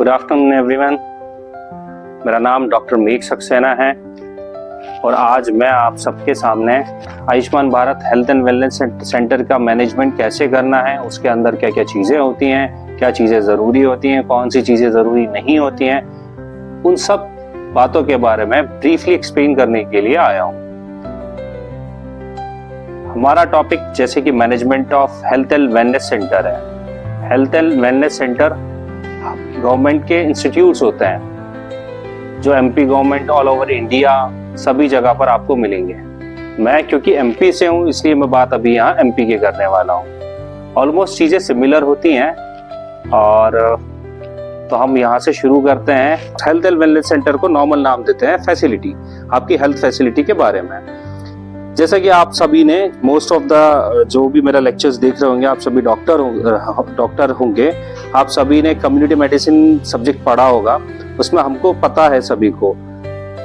Good afternoon everyone. मेरा नाम doctor मेघ सक्सेना है और आज मैं आप सबके सामने Ayushman Bharat health and wellness centre का मैनेजमेंट कैसे करना है, उसके अंदर क्या क्या चीज़ें होती हैं, क्या चीज़ें ज़रूरी होती हैं, कौन सी चीज़ें ज़रूरी नहीं होती हैं, उन सब बातों के बारे में ब्रीफली एक्सप्लेन करने के लिए आया हूँ। हमारा टॉपिक जैसे कि management of health and wellness centre है। Health and wellness centre government के इंस्टीट्यूट्स होते हैं जो MP government all over India सभी जगह पर आपको मिलेंगे। मैं क्योंकि एमपी से हूँ इसलिए मैं बात अभी यहाँ एमपी के करने वाला हूँ। ऑलमोस्ट चीज़ें सिमिलर होती हैं और तो हम यहाँ से शुरू करते हैं। हेल्थ एंड वेलनेस सेंटर को नॉर्मल नाम देते हैं फैसिलिटी, आपकी हेल्थ फैसिलिटी के बारे में। जैसा कि आप सभी ने मोस्ट ऑफ द जो भी मेरा लेक्चर्स देख रहे होंगे, आप सभी डॉक्टर होंगे, आप सभी ने कम्युनिटी मेडिसिन सब्जेक्ट पढ़ा होगा। उसमें हमको पता है सभी को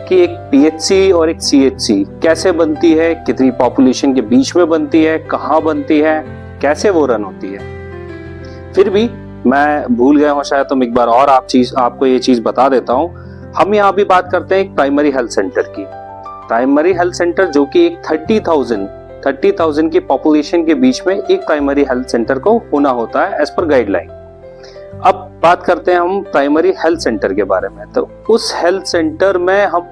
कि एक पीएचसी और एक सीएचसी कैसे बनती है, कितनी पॉपुलेशन के बीच में बनती है, कहाँ बनती है, कैसे वो रन होती है। फिर भी मैं भूल गया हूँ शायद, तो एक बार और आपको ये चीज बता देता हूँ। हम यहाँ भी बात करते हैं एक प्राइमरी हेल्थ सेंटर की। प्राइमरी हेल्थ सेंटर जो कि एक 30,000 की पॉपुलेशन के बीच में एक प्राइमरी हेल्थ सेंटर को होना होता है एज पर गाइडलाइन। अब बात करते हैं हम प्राइमरी हेल्थ सेंटर के बारे में। तो उस हेल्थ सेंटर में हम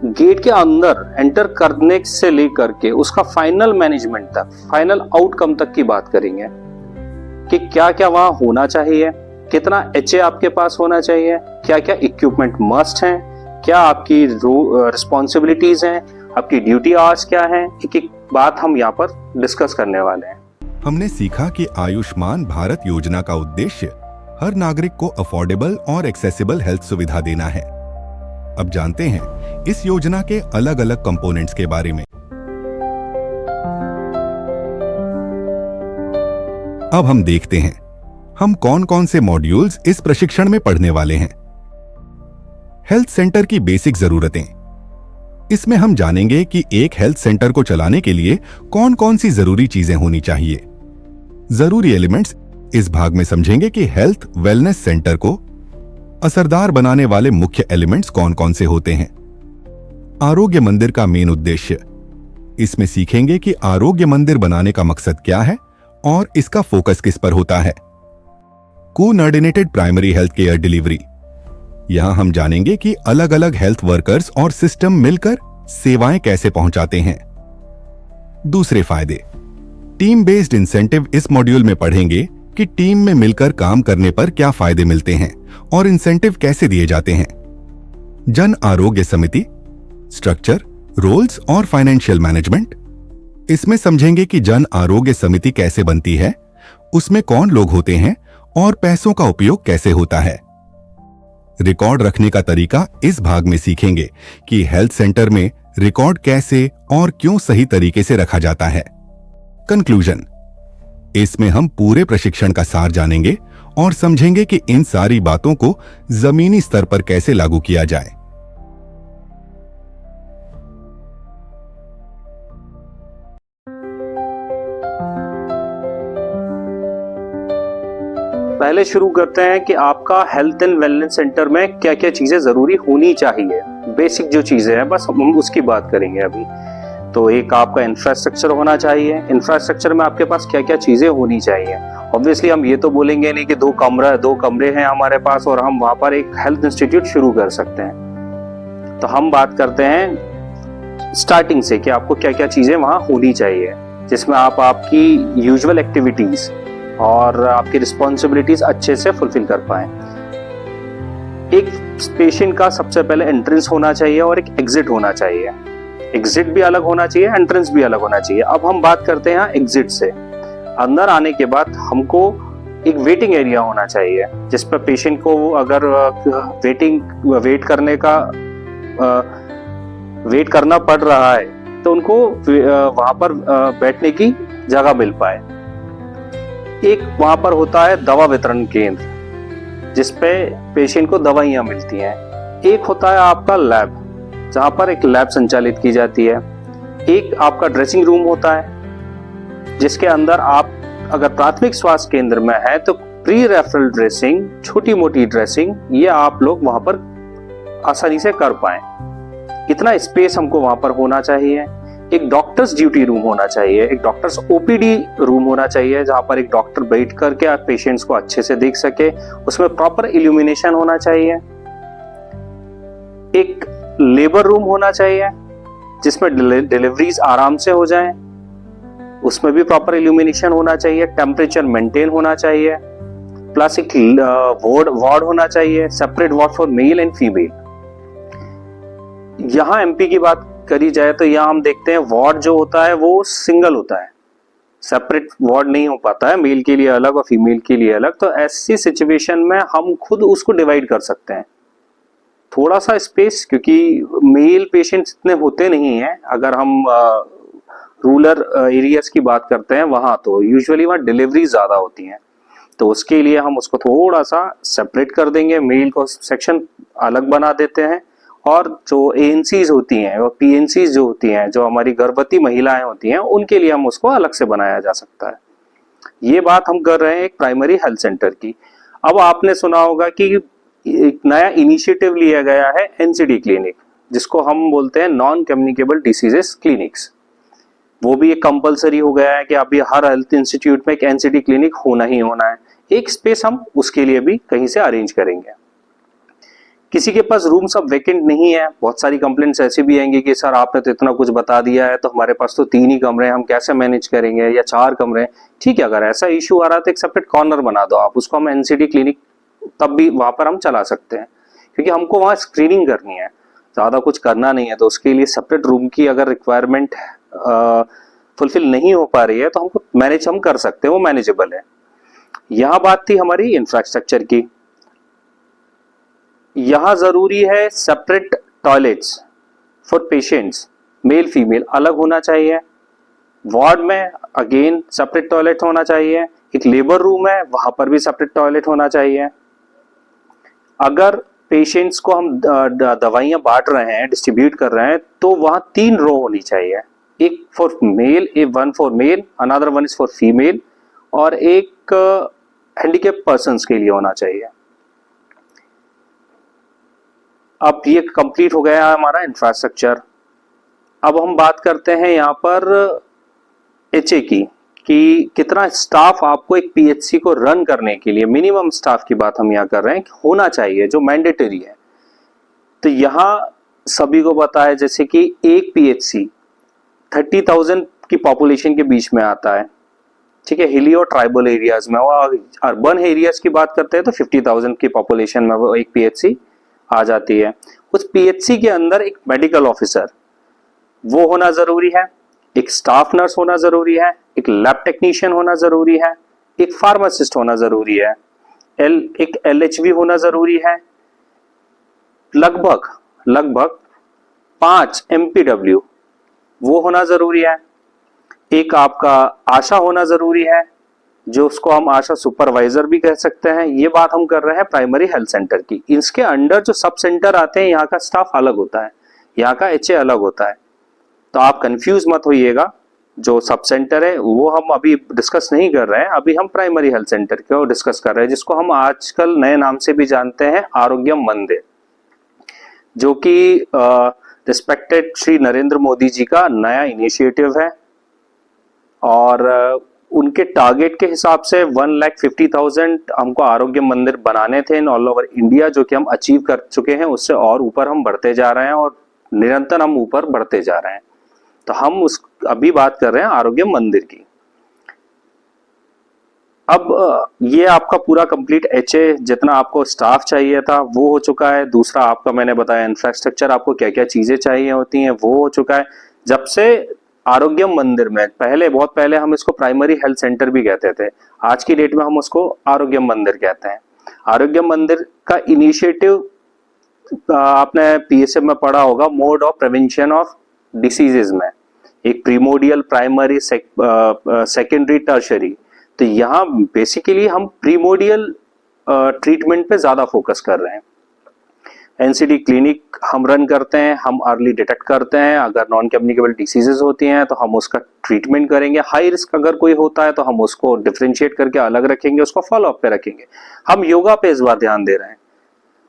गेट के अंदर एंटर करने से लेकर के उसका फाइनल मैनेजमेंट तक, फाइनल आउटकम तक की बात करेंगे कि क्या क्या वहां होना चाहिए, कितना एचए आपके पास होना चाहिए, क्या क्या इक्विपमेंट मस्ट हैं, क्या आपकी रिस्पॉन्सिबिलिटीज हैं, आपकी ड्यूटी आवर्स क्या हैं। एक एक बात हम यहाँ पर डिस्कस करने वाले हैं। हमने सीखा कि आयुष्मान भारत योजना का उद्देश्य हर नागरिक को अफोर्डेबल और एक्सेसिबल हेल्थ सुविधा देना है। अब जानते हैं इस योजना के अलग अलग कंपोनेंट्स के बारे में। अब हम देखते हैं हम कौन कौन से मॉड्यूल्स इस प्रशिक्षण में पढ़ने वाले हैं। हेल्थ सेंटर की बेसिक जरूरतें। इसमें हम जानेंगे कि एक हेल्थ सेंटर को चलाने के लिए कौन कौन सी जरूरी चीजें होनी चाहिए। जरूरी एलिमेंट्स इस भाग में समझेंगे कि हेल्थ वेलनेस सेंटर को असरदार बनाने वाले मुख्य एलिमेंट्स कौन कौन से होते हैं। आरोग्य मंदिर का मेन उद्देश्य। इसमें सीखेंगे कि आरोग्य मंदिर बनाने का मकसद क्या है और इसका फोकस किस पर होता है। Coordinated primary health care delivery. यहां हम जानेंगे कि अलग अलग हेल्थ वर्कर्स और सिस्टम मिलकर सेवाएं कैसे पहुंचाते हैं। दूसरे फायदे। Team based incentive. इस मॉड्यूल में पढ़ेंगे कि टीम में मिलकर काम करने पर क्या फायदे मिलते हैं और इंसेंटिव कैसे दिए जाते हैं। जन आरोग्य समिति, स्ट्रक्चर, रोल्स और फाइनेंशियल मैनेजमेंट। इसमें समझेंगे कि जन आरोग्य समिति कैसे बनती है, उसमें कौन लोग होते हैं और पैसों का उपयोग कैसे होता है। रिकॉर्ड रखने का तरीका इस भाग में सीखेंगे कि हेल्थ सेंटर में रिकॉर्ड कैसे और क्यों सही तरीके से रखा जाता है। कंक्लूजन। इसमें हम पूरे प्रशिक्षण का सार जानेंगे और समझेंगे कि इन सारी बातों को जमीनी स्तर पर कैसे लागू किया जाए। पहले शुरू करते हैं कि आपका हेल्थ एंड वेलनेस सेंटर में क्या क्या चीजें जरूरी होनी चाहिए। बेसिक जो चीजें हैं बस हम उसकी बात करेंगे अभी। तो एक आपका इंफ्रास्ट्रक्चर होना चाहिए। इंफ्रास्ट्रक्चर में आपके पास क्या क्या चीजें होनी चाहिए। ऑब्वियसली हम ये तो बोलेंगे नहीं कि दो कमरे हैं हमारे पास और हम वहां पर एक हेल्थ इंस्टीट्यूट शुरू कर सकते हैं। तो हम बात करते हैं स्टार्टिंग से कि आपको क्या क्या चीजें वहां होनी चाहिए, जिसमें आप आपकी यूजुअल एक्टिविटीज और आपकी रिस्पॉन्सिबिलिटीज अच्छे से फुलफिल कर पाए। एक पेशेंट का सबसे पहले एंट्रेंस होना चाहिए और एक एग्जिट होना चाहिए। एग्जिट भी अलग होना चाहिए, एंट्रेंस भी अलग होना चाहिए। अब हम बात करते हैं एग्जिट से। अंदर आने के बाद हमको एक वेटिंग एरिया होना चाहिए जिस पर पेशेंट को अगर वेट करना पड़ रहा है तो उनको वहां पर बैठने की जगह मिल पाए। एक वहां पर होता है दवा वितरण केंद्र जिसपे पेशेंट को दवाइयां मिलती हैं। एक होता है आपका लैब जहां पर एक लैब संचालित की जाती है। एक आपका ड्रेसिंग रूम होता है जिसके अंदर आप अगर प्राथमिक स्वास्थ्य केंद्र में है तो प्री रेफरल ड्रेसिंग, छोटी मोटी ड्रेसिंग, ये आप लोग वहां पर आसानी से कर पाए। इतना स्पेस हमको वहां पर होना चाहिए। एक डॉक्टर्स ड्यूटी रूम होना चाहिए, एक डॉक्टर्स ओपीडी रूम होना चाहिए जहां पर एक डॉक्टर बैठ करके आप पेशेंट्स को अच्छे से देख सके। उसमें प्रॉपर इल्यूमिनेशन होना चाहिए। एक लेबर रूम होना चाहिए जिसमें डिलीवरीज आराम से हो जाएं। उसमें भी प्रॉपर इल्यूमिनेशन होना चाहिए। टेम्परेचर मेंटेन होना चाहिए। प्लस एक वार्ड होना चाहिए, separate ward for male and female. यहां एमपी की बात करी जाए तो यहां हम देखते हैं वार्ड जो होता है वो सिंगल होता है, सेपरेट वार्ड नहीं हो पाता है, मेल के लिए अलग और फीमेल के लिए अलग। तो ऐसी सिचुएशन में हम खुद उसको डिवाइड कर सकते हैं थोड़ा सा स्पेस, क्योंकि मेल पेशेंट्स इतने होते नहीं हैं। अगर हम रूरल एरियाज की बात करते हैं वहां तो यूजुअली वहां डिलीवरी ज्यादा होती हैं, तो उसके लिए हम उसको थोड़ा सा सेपरेट कर देंगे, मेल को सेक्शन अलग बना देते हैं। और जो एएनसीज होती हैं और पीएनसीज जो होती हैं, जो हमारी गर्भवती महिलाएं होती हैं, उनके लिए हम उसको अलग से बनाया जा सकता है। ये बात हम कर रहे हैं एक प्राइमरी हेल्थ सेंटर की। अब आपने सुना होगा कि एक नया इनिशिएटिव लिया गया है एनसीडी क्लिनिक, जिसको हम बोलते हैं नॉन कम्युनिकेबल डिसीजेस क्लिनिक्स। वो भी एक कंपलसरी हो गया है कि अभी हर हेल्थ इंस्टीट्यूट में एक एनसीडी क्लिनिक होना ही होना है। एक स्पेस हम उसके लिए भी कहीं से अरेंज करेंगे। किसी के पास रूम सब वेकेंट नहीं है, बहुत सारी कंप्लेंट्स ऐसी भी आएंगी कि सर आपने तो इतना कुछ बता दिया है, तो हमारे पास तो 3 ही कमरे हैं, हम कैसे मैनेज करेंगे, या 4 कमरे। ठीक है, अगर ऐसा इशू आ रहा है तो एक सेपरेट कॉर्नर बना दो आप, उसको हम एनसीडी क्लिनिक तब भी वहां पर हम चला सकते हैं, क्योंकि हमको वहां स्क्रीनिंग करनी है, ज्यादा कुछ करना नहीं है। तो उसके लिए सेपरेट रूम की अगर रिक्वायरमेंट फुलफिल नहीं हो पा रही है तो हमको मैनेज हम कर सकते हैं, वो मैनेजेबल है। यहां बात थी हमारी इंफ्रास्ट्रक्चर की। यहां जरूरी है separate toilets for patients, male female अलग होना चाहिए। वार्ड में अगेन सेपरेट टॉयलेट होना चाहिए। एक लेबर रूम है, वहां पर भी सेपरेट टॉयलेट होना चाहिए। अगर पेशेंट्स को हम दवाइयां बांट रहे हैं, डिस्ट्रीब्यूट कर रहे हैं, तो वहां 3 रो होनी चाहिए, एक for male, one for male, another one is for female, और एक हैंडीकैप पर्सन्स के लिए होना चाहिए। अब ये कंप्लीट हो गया हमारा इंफ्रास्ट्रक्चर। अब हम बात करते हैं यहाँ पर एचए की, कि कितना स्टाफ आपको एक पीएचसी को रन करने के लिए, मिनिमम स्टाफ की बात हम यहाँ कर रहे हैं, होना चाहिए, जो मैंडेटरी है। तो यहाँ सभी को पता है जैसे कि एक पीएचसी 30,000 की पॉपुलेशन के बीच में आता है, ठीक है, हिली और ट्राइबल एरियाज में। और अर्बन एरियाज की बात करते हैं तो 50,000 की पॉपुलेशन में वो एक पीएचसी आ जाती है। उस पीएचसी के अंदर एक मेडिकल ऑफिसर वो होना जरूरी है, एक स्टाफ नर्स होना जरूरी है, एक लैब टेक्नीशियन होना जरूरी है, एक फार्मासिस्ट होना जरूरी है, एक एलएचवी होना जरूरी है, लगभग 5 एमपीडब्ल्यू वो होना जरूरी है, एक आपका आशा होना जरूरी है, जो उसको हम आशा सुपरवाइजर भी कह सकते हैं। ये बात हम कर रहे हैं प्राइमरी हेल्थ सेंटर की। इसके अंडर जो सब सेंटर आते हैं, यहाँ का स्टाफ अलग होता है, यहाँ का एचए अलग होता है, तो आप कंफ्यूज मत होइएगा। जो सब सेंटर है वो हम अभी डिस्कस नहीं कर रहे हैं, अभी हम प्राइमरी हेल्थ सेंटर को डिस्कस कर रहे हैं, जिसको हम आजकल नए नाम से भी जानते हैं आरोग्य मंदिर, जो कि रिस्पेक्टेड श्री नरेंद्र मोदी जी का नया इनिशिएटिव है। और उनके टारगेट के हिसाब से 1,50,000 हमको आरोग्य मंदिर बनाने थे इन ऑल ओवर इंडिया, जो कि हम अचीव कर चुके हैं। उससे और ऊपर हम बढ़ते जा रहे हैं और निरंतर हम ऊपर बढ़ते जा रहे हैं। तो हम अभी बात कर रहे हैं आरोग्य मंदिर की। अब ये आपका पूरा कंप्लीट एचए, जितना आपको स्टाफ चाहिए था वो हो चुका है। दूसरा आपका मैंने बताया इंफ्रास्ट्रक्चर, आपको क्या क्या चीजें चाहिए होती हैं वो हो चुका है। जब से आरोग्य मंदिर में बहुत पहले हम इसको प्राइमरी हेल्थ सेंटर भी कहते थे, आज की डेट में हम उसको आरोग्य मंदिर कहते हैं। आरोग्य मंदिर का इनिशिएटिव आपने पीएसएम में पढ़ा होगा, mode of prevention of diseases में, एक प्रीमोडियल, प्राइमरी, सेकेंडरी, टर्शरी। तो यहाँ बेसिकली हम प्रीमोडियल ट्रीटमेंट पे ज्यादा फोकस कर रहे हैं। एनसीडी क्लिनिक हम रन करते हैं, हम अर्ली डिटेक्ट करते हैं, अगर नॉन कम्युनिकेबल डिसीजेज होती हैं तो हम उसका ट्रीटमेंट करेंगे, हाई रिस्क अगर कोई होता है तो हम उसको डिफरेंशिएट करके अलग रखेंगे, उसको फॉलोअप पे रखेंगे। हम योगा पे इस बार ध्यान दे रहे हैं।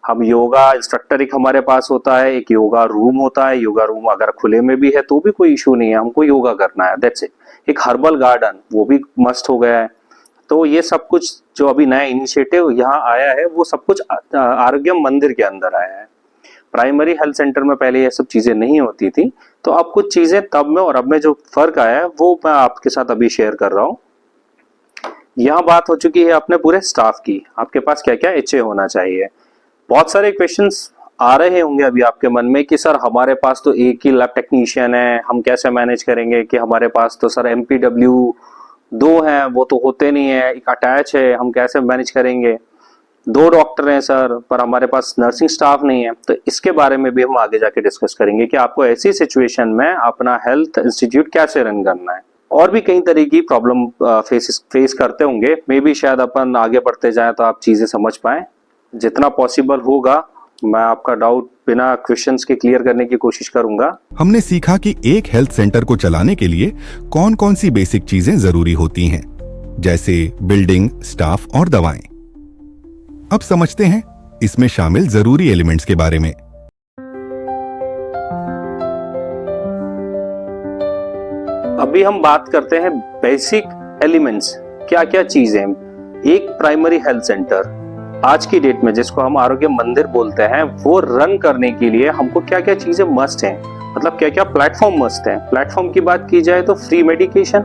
हम योगा इंस्ट्रक्टर एक हमारे पास होता है, एक योगा रूम होता है, योगा रूम अगर खुले में भी है तो भी कोई इशू नहीं है, हमको योगा करना है, दैट्स इट। एक हर्बल गार्डन वो भी मस्ट हो गया है। तो ये सब कुछ जो अभी नया इनिशिएटिव यहाँ आया है वो सब कुछ आरोग्य मंदिर के अंदर आया है। प्राइमरी हेल्थ सेंटर में पहले ये सब चीजें नहीं होती थी, तो अब कुछ चीजें तब में और अब में जो फर्क आया है वो मैं आपके साथ अभी शेयर कर रहा हूँ। यहाँ बात हो चुकी है अपने पूरे स्टाफ की, आपके पास क्या क्या एचए होना चाहिए। बहुत सारे क्वेश्चंस आ रहे होंगे अभी आपके मन में कि सर हमारे पास तो एक ही लैब टेक्नीशियन है, हम कैसे मैनेज करेंगे, कि हमारे पास तो सर एमपीडब्ल्यू 2 हैं, वो तो होते नहीं है, एक अटैच है, हम कैसे मैनेज करेंगे, 2 डॉक्टर हैं सर पर हमारे पास नर्सिंग स्टाफ नहीं है। तो इसके बारे में भी हम आगे जाके डिस्कस करेंगे कि आपको ऐसी सिचुएशन में अपना हेल्थ इंस्टीट्यूट कैसे रन करना है। और भी कई तरह की प्रॉब्लम फेस करते होंगे, मे बी शायद अपन आगे बढ़ते जाएं तो आप चीजें समझ पाएं। जितना पॉसिबल होगा मैं आपका डाउट बिना क्वेश्चंस के क्लियर करने की कोशिश करूंगा। हमने सीखा कि एक हेल्थ सेंटर को चलाने के लिए कौन कौन सी बेसिक चीजें जरूरी होती हैं, जैसे बिल्डिंग, स्टाफ और दवाएं। अब समझते हैं इसमें शामिल जरूरी एलिमेंट्स के बारे में। अभी हम बात करते हैं बेसिक एलिमेंट्स, क्या क्या चीजें एक प्राइमरी हेल्थ सेंटर आज की डेट में जिसको हम आरोग्य मंदिर बोलते हैं वो रन करने के लिए हमको क्या क्या चीजें मस्ट हैं, मतलब क्या क्या प्लेटफॉर्म मस्ट हैं। प्लेटफॉर्म की बात की जाए तो फ्री मेडिकेशन,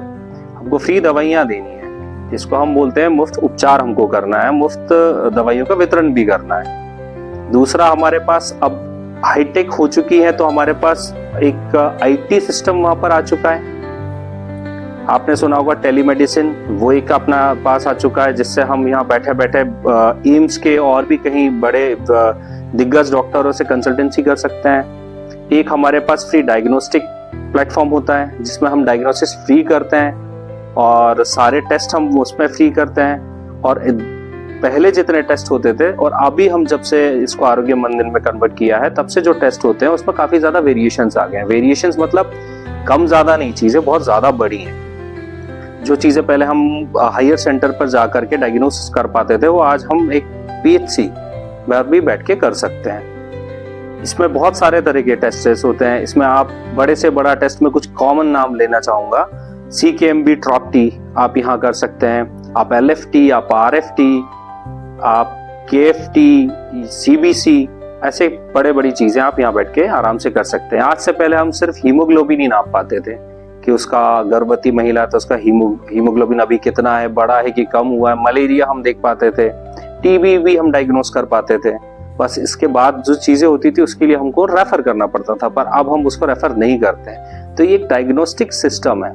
हमको फ्री दवाइयां देनी है, जिसको हम बोलते हैं मुफ्त उपचार हमको करना है, मुफ्त दवाइयों का वितरण भी करना है। दूसरा हमारे पास अब हाईटेक हो चुकी है तो हमारे पास एक आईटी सिस्टम वहां पर आ चुका है। आपने सुना होगा टेलीमेडिसिन, वो एक अपना पास आ चुका है जिससे हम यहाँ बैठे बैठे एम्स के और भी कहीं बड़े दिग्गज डॉक्टरों से कंसल्टेंसी कर सकते हैं। एक हमारे पास फ्री डायग्नोस्टिक प्लेटफॉर्म होता है जिसमें हम डायग्नोसिस फ्री करते हैं और सारे टेस्ट हम उसमें फ्री करते हैं। और पहले जितने टेस्ट होते थे और अभी हम जब से इसको आरोग्य मंदिर में कन्वर्ट किया है तब से जो टेस्ट होते हैं उसमें काफी ज्यादा वेरिएशंस आ गए हैं। वेरिएशंस मतलब कम ज्यादा नहीं, चीजें बहुत ज्यादा बड़ी हैं। जो चीजें पहले हम हायर सेंटर पर जाकर के डायग्नोसिस कर पाते थे वो आज हम एक पीएचसी में भी बैठ के कर सकते हैं। इसमें बहुत सारे तरह के टेस्ट होते हैं। इसमें आप बड़े से बड़ा टेस्ट में कुछ कॉमन नाम लेना चाहूंगा, CKMB ट्रॉपटी आप यहाँ कर सकते हैं, आप LFT, आप RFT, आप KFT, CBC, ऐसे बड़े बड़ी चीजें आप यहाँ बैठ के आराम से कर सकते हैं। आज से पहले हम सिर्फ हीमोग्लोबिन ही नाप पाते थे कि उसका गर्भवती महिला तो उसका हीमोग्लोबिन अभी कितना है, बड़ा है कि कम हुआ है। मलेरिया हम देख पाते थे, टीबी भी हम डायग्नोस कर पाते थे। बस इसके बाद जो चीजें होती थी उसके लिए हमको रेफर करना पड़ता था, पर अब हम उसको रेफर नहीं करते हैं। तो ये एक डायग्नोस्टिक सिस्टम है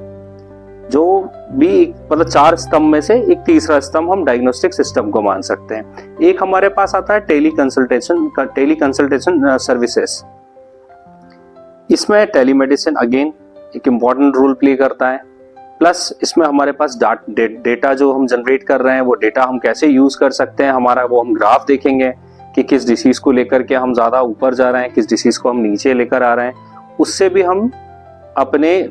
जो भी मतलब 4 स्तंभ में से एक तीसरा स्तंभ हम डायग्नोस्टिक सिस्टम को मान सकते हैं। एक हमारे पास आता है टेली कंसल्टेशन सर्विसेज। इसमें टेलीमेडिसिन अगेन एक इम्पॉर्टेंट रोल प्ले करता है। प्लस इसमें हमारे पास डेटा जो हम जनरेट कर रहे हैं वो डेटा हम कैसे यूज कर सकते हैं, हमारा वो हम ग्राफ देखेंगे कि किस डिसीज को लेकर के हम ज्यादा ऊपर जा रहे हैं, किस डिसीज को हम नीचे लेकर आ रहे हैं। उससे भी हम अपने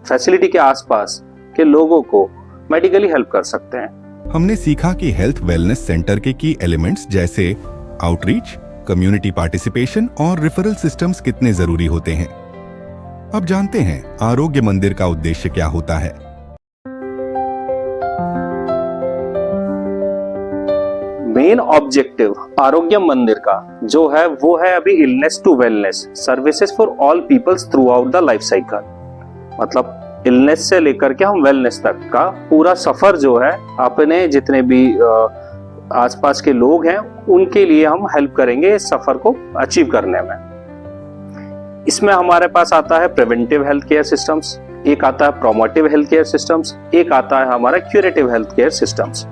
फैसिलिटी के आसपास के लोगों को मेडिकली हेल्प कर सकते हैं। हमने सीखा कि हेल्थ वेलनेस सेंटर के की एलिमेंट्स जैसे आउटरीच, कम्युनिटी पार्टिसिपेशन और रेफरल सिस्टम्स कितने जरूरी होते हैं। अब जानते हैं आरोग्य मंदिर का उद्देश्य क्या होता है। मेन ऑब्जेक्टिव आरोग्य मंदिर का जो है वो है अभी illness to wellness services for all peoples throughout the life cycle. मतलब इलनेस से लेकर के हम वेलनेस तक का पूरा सफर जो है अपने जितने भी आसपास के लोग हैं उनके लिए हम हेल्प करेंगे इस सफर को अचीव करने में। इसमें हमारे पास आता है प्रिवेंटिव हेल्थ केयर सिस्टम्स, एक आता है प्रोमोटिव हेल्थ केयर सिस्टम्स, एक आता है हमारा curative health care systems.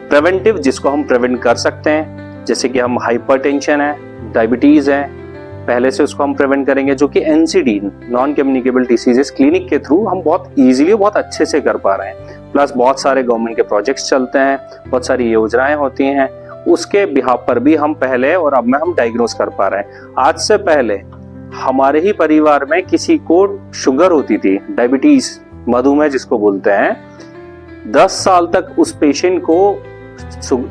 Preventive जिसको हम प्रिवेंट कर सकते हैं, जैसे कि हम हाइपरटेंशन है, डायबिटीज है, पहले से उसको हम प्रिवेंट करेंगे, जो कि NCD non communicable diseases clinic के थ्रू हम बहुत इजीली बहुत अच्छे से कर पा रहे हैं। प्लस बहुत सारे गवर्नमेंट के प्रोजेक्ट्स चलते हैं, बहुत सारी योजनाएं होती हैं, उसके बिहाफ पर भी हम पहले और अब में हम डायग्नोस कर पा रहे हैं। आज से पहले हमारे ही परिवार में किसी को शुगर होती थी, डायबिटीज, मधुमेह जिसको बोलते हैं, 10 साल तक उस पेशेंट को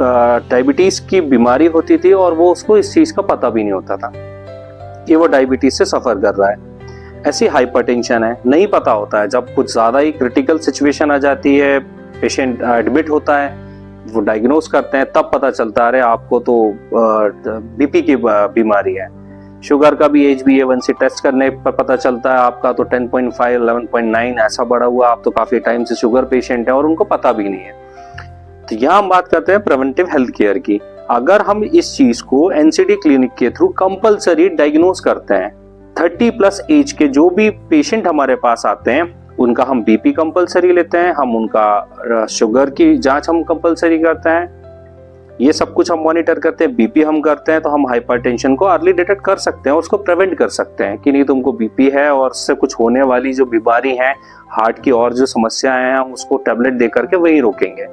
डायबिटीज की बीमारी होती थी और वो उसको इस चीज का पता भी नहीं होता था कि वो डायबिटीज से सफर कर रहा है। ऐसी हाइपरटेंशन है, नहीं पता होता है। जब कुछ ज्यादा ही क्रिटिकल सिचुएशन आ जाती है, पेशेंट एडमिट होता है, वो डायग्नोस करते हैं, तब पता चलता है अरे आपको तो बीपी की बीमारी है। शुगर का भी HbA1c टेस्ट करने पर पता चलता है आपका तो 10.5 11.9 ऐसा बढ़ा हुआ, आप तो काफी टाइम से शुगर पेशेंट है और उनको पता भी नहीं है। तो यहाँ हम बात करते हैं प्रिवेंटिव हेल्थ केयर की। अगर हम इस चीज को NCD क्लिनिक के थ्रू कंपलसरी डायग्नोस करते हैं, 30+ एज के जो भी पेशेंट हमारे पास आते हैं उनका हम बीपी कंपलसरी लेते हैं, हम उनका शुगर की जांच हम कंपलसरी करते हैं, ये सब कुछ हम मॉनिटर करते हैं, बीपी हम करते हैं, तो हम हाइपरटेंशन को अर्ली डिटेक्ट कर सकते हैं और उसको प्रिवेंट कर सकते हैं कि नहीं तुमको बीपी है और उससे कुछ होने वाली जो बीमारी है, हार्ट की और जो समस्याएं हैं, हम उसको टैबलेट दे करके वहीं रोकेंगे।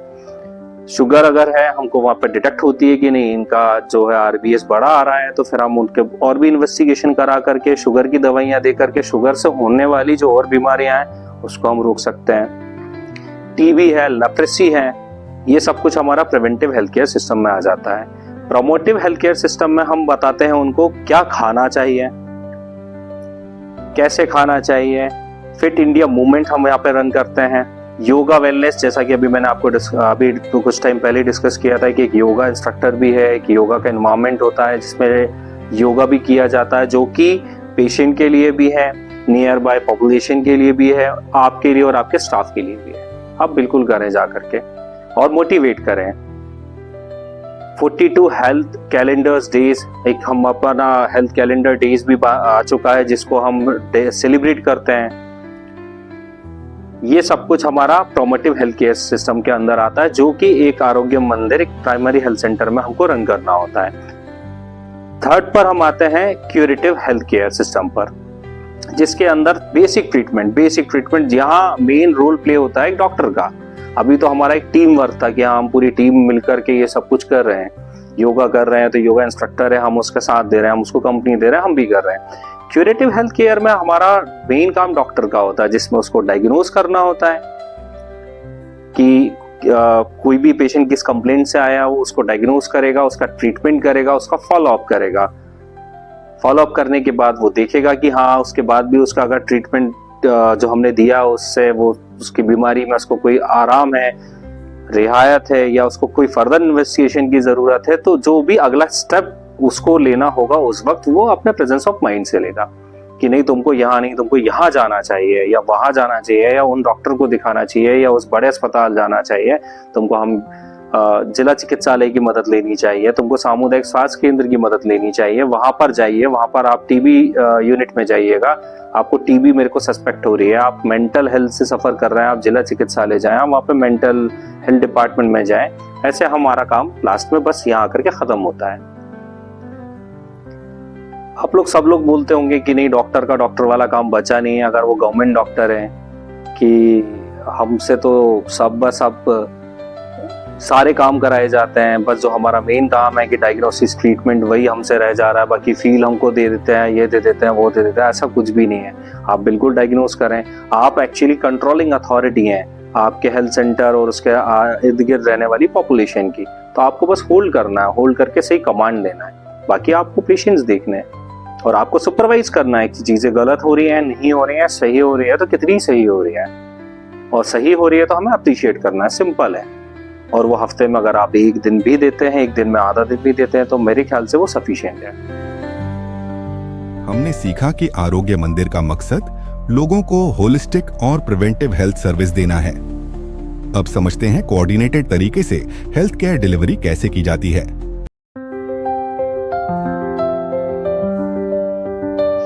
शुगर अगर है, हमको वहां पर डिटेक्ट होती है कि नहीं इनका जो है RBS बड़ा आ रहा है, तो फिर हम उनके और भी इन्वेस्टिगेशन करा करके शुगर की दवाइयां दे करके शुगर से होने वाली जो और बीमारियां हैं उसको हम रोक सकते हैं। टीबी है, लेप्रेसी है, ये सब कुछ हमारा प्रिवेंटिव हेल्थ केयर सिस्टम में आ जाता है। प्रमोटिव हेल्थ केयर सिस्टम में हम बताते हैं उनको क्या खाना चाहिए, कैसे खाना चाहिए। फिट इंडिया मूवमेंट हम यहाँ पे रन करते हैं। योगा वेलनेस, जैसा कि अभी मैंने आपको अभी कुछ टाइम पहले डिस्कस किया था कि एक योगा इंस्ट्रक्टर भी है, एक योगा का एनवायरनमेंट होता है जिसमें योगा भी किया जाता है, जो कि पेशेंट के लिए भी है, नियर बाय पॉपुलेशन के लिए भी है, आपके लिए और आपके स्टाफ के लिए भी है। आप बिल्कुल करें जा करके और मोटिवेट करें। 42 हेल्थ कैलेंडर्स डेज, एक हम अपना हेल्थ कैलेंडर डेज भी आ चुका है जिसको हम सेलिब्रेट करते हैं। ये सब कुछ हमारा प्रोमोटिव हेल्थ केयर सिस्टम के अंदर आता है, जो कि एक आरोग्य मंदिर, एक प्राइमरी हेल्थ सेंटर में हमको रन करना होता है। थर्ड पर हम आते हैं क्यूरेटिव हेल्थ केयर सिस्टम पर, जिसके अंदर बेसिक ट्रीटमेंट यहाँ मेन रोल प्ले होता है एक डॉक्टर का। अभी तो हमारा एक टीम वर्क था कि हम पूरी टीम मिलकर के ये सब कुछ कर रहे हैं। योगा कर रहे हैं तो योगा इंस्ट्रक्टर है, हम उसका साथ दे रहे हैं, हम उसको कंपनी दे रहे हैं, हम भी कर रहे हैं। क्यूरेटिव हेल्थ केयर में हमारा मेन काम डॉक्टर का होता है, जिसमें उसको डायग्नोस करना होता है कि कोई भी पेशेंट किस कंप्लेंट से आया, वो उसको डायग्नोस करेगा, उसका ट्रीटमेंट करेगा, उसका फॉलो अप करेगा। फॉलो अप करने के बाद वो देखेगा कि हाँ उसके बाद भी उसका अगर ट्रीटमेंट जो हमने दिया उससे वो उसकी बीमारी में उसको कोई आराम है, रियायत है, या उसको कोई फर्दर इन्वेस्टिगेशन की जरूरत है, तो जो भी अगला स्टेप उसको लेना होगा उस वक्त वो अपने प्रेजेंस ऑफ माइंड से लेगा कि नहीं तुमको यहाँ नहीं, तुमको यहाँ जाना चाहिए या वहां जाना चाहिए या उन डॉक्टर को दिखाना चाहिए या उस बड़े अस्पताल जाना चाहिए, तुमको हम जिला चिकित्सालय की मदद लेनी चाहिए, तुमको सामुदायिक स्वास्थ्य केंद्र की मदद लेनी चाहिए, वहां पर जाइए, वहां पर आप टीबी यूनिट में जाइएगा, आपको टीबी मेरे को सस्पेक्ट हो रही है, आप मेंटल हेल्थ से सफर कर रहे हैं, आप जिला चिकित्सालय जाएं, वहां पे मेंटल हेल्थ डिपार्टमेंट में जाएं। ऐसे हमारा काम लास्ट में बस यहाँ आकर के खत्म होता है। आप लोग सब लोग बोलते होंगे कि नहीं डॉक्टर वाला काम बचा नहीं है, अगर वो गवर्नमेंट डॉक्टर है कि हमसे तो सब बस अब सारे काम कराए जाते हैं, बस जो हमारा मेन काम है कि डायग्नोसिस ट्रीटमेंट वही हमसे रह जा रहा है, बाकी फील हमको दे देते हैं, ये दे देते हैं, वो दे देते हैं। ऐसा कुछ भी नहीं है। आप बिल्कुल डायग्नोस करें। आप एक्चुअली कंट्रोलिंग अथॉरिटी हैं आपके हेल्थ सेंटर और उसके इर्द गिर्द रहने वाली पॉपुलेशन की, तो आपको बस होल्ड करना है, होल्ड करके सही कमांड देना है। बाकी आपको पेशेंट्स देखने हैं और आपको सुपरवाइज करना है कि चीजें गलत हो रही हैं, नहीं हो रही हैं, सही हो रही है तो कितनी सही हो रही है, और सही हो रही है तो हमें अप्रिशिएट करना है। सिंपल है। और वो हफ्ते में अगर आप एक दिन भी देते हैं, एक दिन में आधा दिन भी देते हैं, तो मेरे ख्याल से वो सफिशिएंट है। हमने सीखा कि आरोग्य मंदिर का मकसद लोगों को होलिस्टिक और प्रिवेंटिव हेल्थ सर्विस देना है। अब समझते हैं कोऑर्डिनेटेड तरीके से हेल्थ केयर डिलीवरी कैसे की जाती है।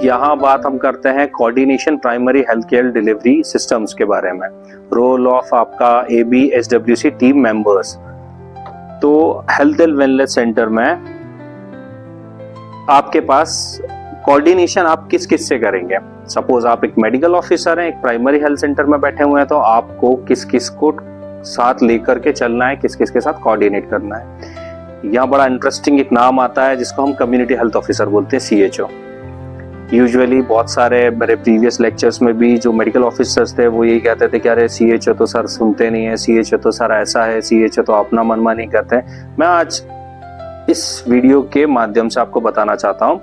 यहाँ बात हम करते हैं coordination primary health care delivery systems के बारे में। रोल ऑफ आपका ABSWC टीम मेंबर्स। तो हेल्थ एंड वेलनेस सेंटर में आपके पास कोऑर्डिनेशन आप किस किस से करेंगे। सपोज आप एक मेडिकल ऑफिसर हैं, एक प्राइमरी हेल्थ सेंटर में बैठे हुए हैं, तो आपको किस किस को साथ लेकर के चलना है, किस किस के साथ कोऑर्डिनेट करना है। यहाँ बड़ा इंटरेस्टिंग एक नाम आता है जिसको हम कम्युनिटी हेल्थ ऑफिसर बोलते हैं, CHO। यूजुअली बहुत सारे मेरे प्रीवियस लेक्चर्स में भी जो मेडिकल ऑफिसर्स थे वो यही कहते थे कि अरे CHO तो सर सुनते नहीं है, CHO तो सर ऐसा है, CHO तो अपना मनमानी करते हैं। मैं आज इस वीडियो के माध्यम से आपको बताना चाहता हूँ,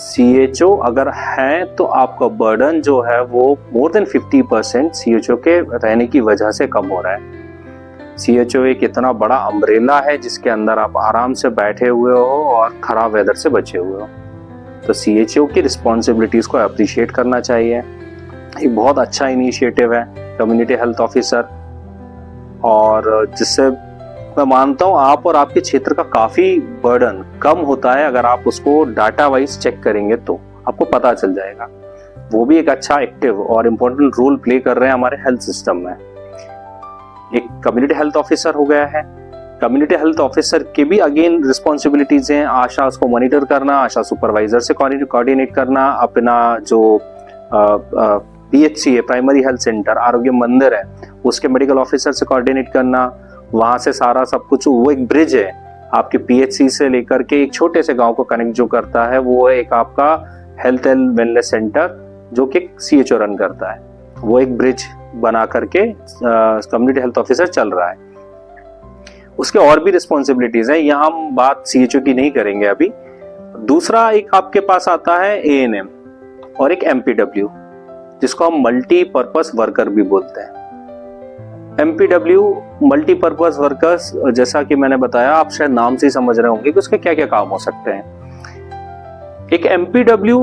CHO अगर है तो आपका बर्डन जो है वो मोर देन 50% CHO के रहने की वजह से कम हो रहा है। CHO एक इतना बड़ा अम्ब्रेला है जिसके अंदर आप आराम से बैठे हुए हो और खराब वेदर से बचे हुए हो। तो CHO की रिस्पॉन्सिबिलिटीज को अप्रिशिएट करना चाहिए। एक बहुत अच्छा इनिशिएटिव है कम्युनिटी हेल्थ ऑफिसर, और जिससे मैं मानता हूँ आप और आपके क्षेत्र का काफी बर्डन कम होता है। अगर आप उसको डाटा वाइज चेक करेंगे तो आपको पता चल जाएगा। वो भी एक अच्छा एक्टिव और इम्पोर्टेंट रोल प्ले कर रहे हैं हमारे हेल्थ सिस्टम में। एक कम्युनिटी हेल्थ ऑफिसर हो गया है। कम्युनिटी हेल्थ ऑफिसर के भी अगेन रिस्पॉन्सिबिलिटीज हैं, आशा उसको मॉनिटर करना, आशा सुपरवाइजर से कोऑर्डिनेट करना, अपना जो PHC है, प्राइमरी हेल्थ सेंटर, आरोग्य मंदिर है, उसके मेडिकल ऑफिसर से कोऑर्डिनेट करना, वहां से सारा सब कुछ, वो एक ब्रिज है आपके PHC से लेकर के एक छोटे से गांव को कनेक्ट जो करता है, वो है एक आपका हेल्थ एंड वेलनेस सेंटर जो कि CHO रन करता है। वो एक ब्रिज बना करके कम्युनिटी हेल्थ ऑफिसर चल रहा है। उसके और भी रिस्पॉन्सिबिलिटीज हैं, यहाँ हम बात CHO की नहीं करेंगे अभी। दूसरा एक आपके पास आता है ANM और एक MPW, जिसको हम मल्टीपर्पस वर्कर भी बोलते हैं। MPW मल्टीपर्पस वर्कर्स, जैसा कि मैंने बताया, आप शायद नाम से ही समझ रहे होंगे कि उसके क्या क्या काम हो सकते हैं। एक MPW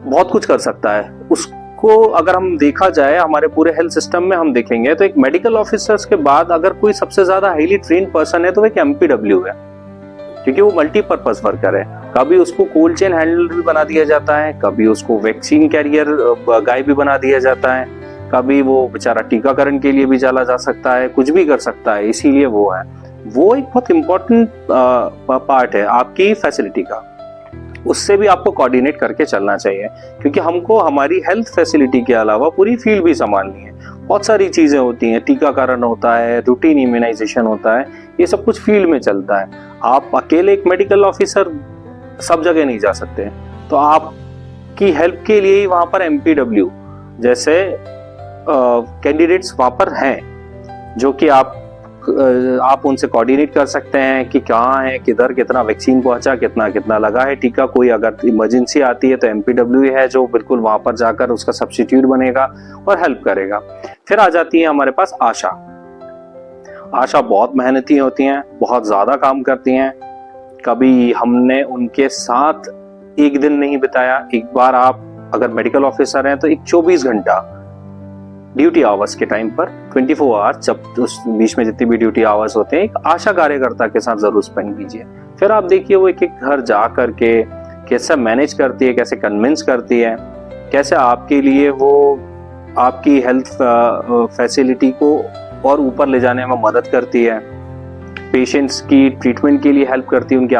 बहुत कुछ कर सकता है। उसको अगर हम देखा जाए हमारे पूरे हेल्थ सिस्टम में हम देखेंगे तो एक मेडिकल ऑफिसर्स के बाद अगर कोई सबसे ज्यादा हाईली ट्रेन्ड पर्सन है तो एक MPW है, क्योंकि वो मल्टीपर्पस वर्कर है। कभी उसको कोल्ड चेन हैंडलर बना दिया जाता है, कभी उसको वैक्सीन कैरियर गाय भी बना दिया जाता है, कभी वो बेचारा टीकाकरण के लिए भी चला जा सकता है, कुछ भी कर सकता है। इसीलिए वो है, वो एक बहुत इंपॉर्टेंट पार्ट है आपकी फैसिलिटी का। उससे भी आपको कोऑर्डिनेट करके चलना चाहिए, क्योंकि हमको हमारी हेल्थ फैसिलिटी के अलावा पूरी फील्ड भी संभालनी है। बहुत सारी चीजें होती हैं, टीकाकरण होता है, रूटीन इम्यूनाइजेशन होता है, ये सब कुछ फील्ड में चलता है। आप अकेले एक मेडिकल ऑफिसर सब जगह नहीं जा सकते, तो आपकी हेल्प के लिए ही वहां पर MPW जैसे कैंडिडेट्स वहां पर हैं, जो कि आप उनसे कोऑर्डिनेट कर सकते हैं कि कहाँ है, किधर कितना वैक्सीन पहुंचा, कितना लगा है टीका। कोई अगर इमरजेंसी आती है तो MPW है जो बिल्कुल वहां पर जाकर उसका सब्स्टिट्यूट बनेगा और हेल्प करेगा। फिर आ जाती है हमारे पास आशा। आशा बहुत मेहनती होती हैं, बहुत ज्यादा काम करती हैं। कभी हमने उनके साथ एक दिन नहीं बिताया। एक बार आप अगर मेडिकल ऑफिसर हैं तो एक 24 घंटा ड्यूटी आवर्स के टाइम पर 24 आवर्स, जब उस बीच में जितनी भी ड्यूटी आवर्स होते हैं, एक आशा कार्यकर्ता के साथ जरूर स्पेंड कीजिए। फिर आप देखिए वो एक एक घर जा करके कैसे मैनेज करती है, कैसे कन्विंस करती है, कैसे आपके लिए वो आपकी हेल्थ फैसिलिटी को और ऊपर ले जाने में मदद करती है, पेशेंट्स की ट्रीटमेंट के लिए हेल्प करती है, उनके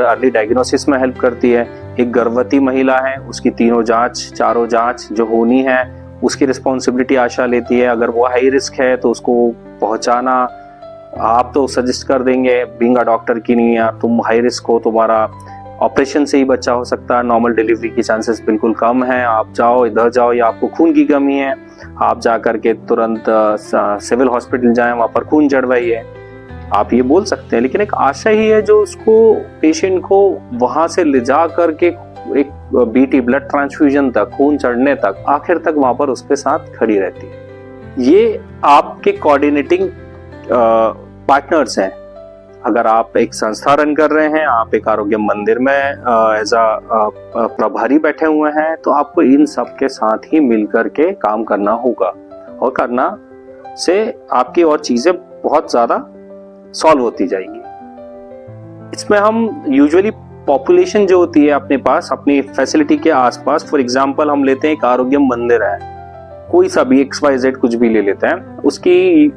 अर्ली डायग्नोसिस में हेल्प करती है। एक गर्भवती महिला है, उसकी चारों जांच जो होनी है उसकी रिस्पॉन्सिबिलिटी आशा लेती है। अगर वो हाई रिस्क है तो उसको पहुंचाना, आप तो सजेस्ट कर देंगे बीइंग अ डॉक्टर की नहीं यार तुम हाई रिस्क हो, तुम्हारा ऑपरेशन से ही बच्चा हो सकता है, नॉर्मल डिलीवरी की चांसेस बिल्कुल कम है, आप जाओ इधर जाओ, या आपको खून की कमी है आप जा करके तुरंत सिविल हॉस्पिटल जाएं, वहां पर खून चढ़वाइए, आप ये बोल सकते हैं। लेकिन एक आशा ही है जो उसको पेशेंट को वहां से ले जा करके एक BT ब्लड ट्रांसफ्यूजन तक, खून चढ़ने तक, आखिर तक वहां पर उसके साथ खड़ी रहती है। ये आपके कोऑर्डिनेटिंग पार्टनर्स हैं। अगर आप एक संस्था रन कर रहे हैं, आप एक आरोग्य मंदिर में एज अ प्रभारी बैठे हुए हैं, तो आपको इन सब के साथ ही मिलकर के काम करना होगा, और करना से आपकी और चीजें बहुत ज्यादा सॉल्व होती जाएगी। इसमें हम यूजुअली पॉपुलेशन जो होती है अपने पास, अपनी फैसिलिटी के आसपास, फॉर एग्जांपल हम लेते हैं एक आरोग्य मंदिर है, कोई सा भी XYZ कुछ भी ले लेते हैं, उसकी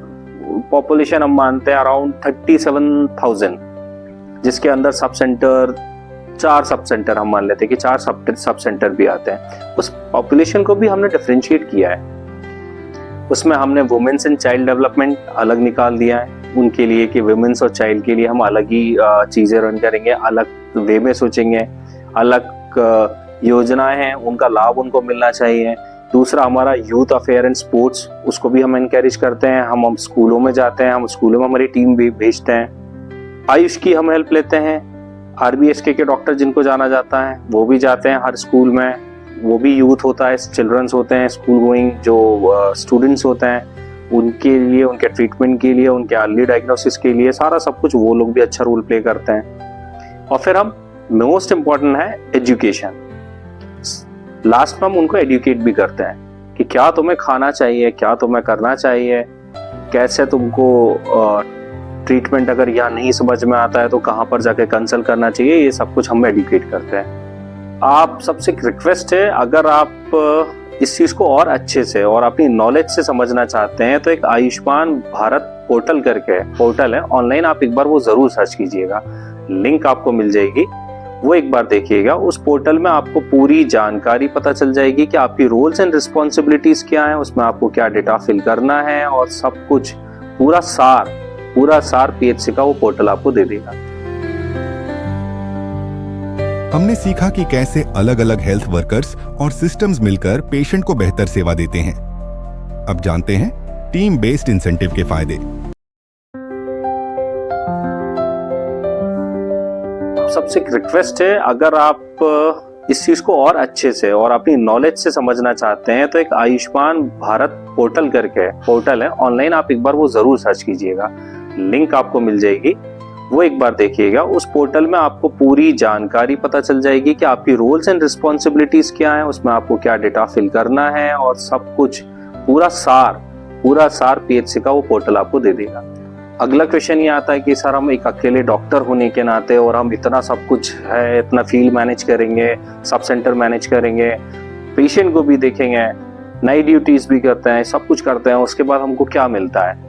पॉपुलेशन हम मानते हैं अराउंड 37,000, जिसके अंदर सब सेंटर 4 सब सेंटर हम मान लेते हैं कि 4 सब सेंटर भी आते हैं। उस पॉपुलेशन को भी हमने डिफरेंशिएट किया है। उसमें हमने वुमेन्स एंड चाइल्ड डेवलपमेंट अलग निकाल दिया है, उनके लिए कि वुमेन्स और चाइल्ड के लिए हम अलग ही चीज़ें रन करेंगे, अलग वे में सोचेंगे, अलग योजनाएं हैं उनका लाभ उनको मिलना चाहिए। दूसरा हमारा यूथ अफेयर एंड स्पोर्ट्स, उसको भी हम इनकरेज करते हैं। हम स्कूलों में जाते हैं, हम स्कूलों में हमारी टीम भी भेजते हैं। आयुष की हम हेल्प लेते हैं। RBSK के डॉक्टर जिनको जाना जाता है वो भी जाते हैं हर स्कूल में। वो भी यूथ होता है, चिल्ड्रंस होते हैं, स्कूल गोइंग जो स्टूडेंट्स होते हैं, उनके लिए, उनके ट्रीटमेंट के लिए, उनके अर्ली डायग्नोसिस के लिए सारा सब कुछ वो लोग भी अच्छा रोल प्ले करते हैं। और फिर हम मोस्ट इम्पॉर्टेंट है एजुकेशन। लास्ट में हम उनको एडुकेट भी करते हैं कि क्या तुम्हें खाना चाहिए, क्या तुम्हें करना चाहिए, कैसे तुमको ट्रीटमेंट अगर यहाँ नहीं समझ में आता है तो कहाँ पर जाके कंसल्ट करना चाहिए, ये सब कुछ हम एडुकेट करते हैं। आप सबसे रिक्वेस्ट है, अगर आप इस चीज को और अच्छे से और अपनी नॉलेज से समझना चाहते हैं तो एक आयुष्मान भारत पोर्टल करके पोर्टल है ऑनलाइन, आप एक बार वो जरूर सर्च कीजिएगा, लिंक आपको मिल जाएगी, वो एक बार देखिएगा। उस पोर्टल में आपको पूरी जानकारी पता चल जाएगी कि आपकी रोल्स एंड रिस्पॉन्सिबिलिटीज क्या है, उसमें आपको क्या डेटा फिल करना है और सब कुछ पूरा सार PHC का वो पोर्टल आपको दे देगा। हमने सीखा कि कैसे अलग अलग हेल्थ वर्कर्स और सिस्टम्स मिलकर पेशेंट को बेहतर सेवा देते हैं। अब जानते हैं टीम बेस्ड इंसेंटिव के फायदे। सबसे रिक्वेस्ट है, अगर आप इस चीज को और अच्छे से और अपनी नॉलेज से समझना चाहते हैं तो एक आयुष्मान भारत पोर्टल करके पोर्टल है ऑनलाइन, आप एक बार वो जरूर सर्च कीजिएगा, लिंक आपको मिल जाएगी, वो एक बार देखिएगा। उस पोर्टल में आपको पूरी जानकारी पता चल जाएगी कि आपकी रोल्स एंड रिस्पॉन्सिबिलिटीज क्या है, उसमें आपको क्या डेटा फिल करना है और सब कुछ पूरा सार PHC का वो पोर्टल आपको दे देगा। अगला क्वेश्चन ये आता है कि सर हम एक अकेले डॉक्टर होने के नाते और हम इतना सब कुछ है, इतना फील्ड मैनेज करेंगे, सब सेंटर मैनेज करेंगे, पेशेंट को भी देखेंगे, नई ड्यूटीज भी करते हैं, सब कुछ करते हैं, उसके बाद हमको क्या मिलता है?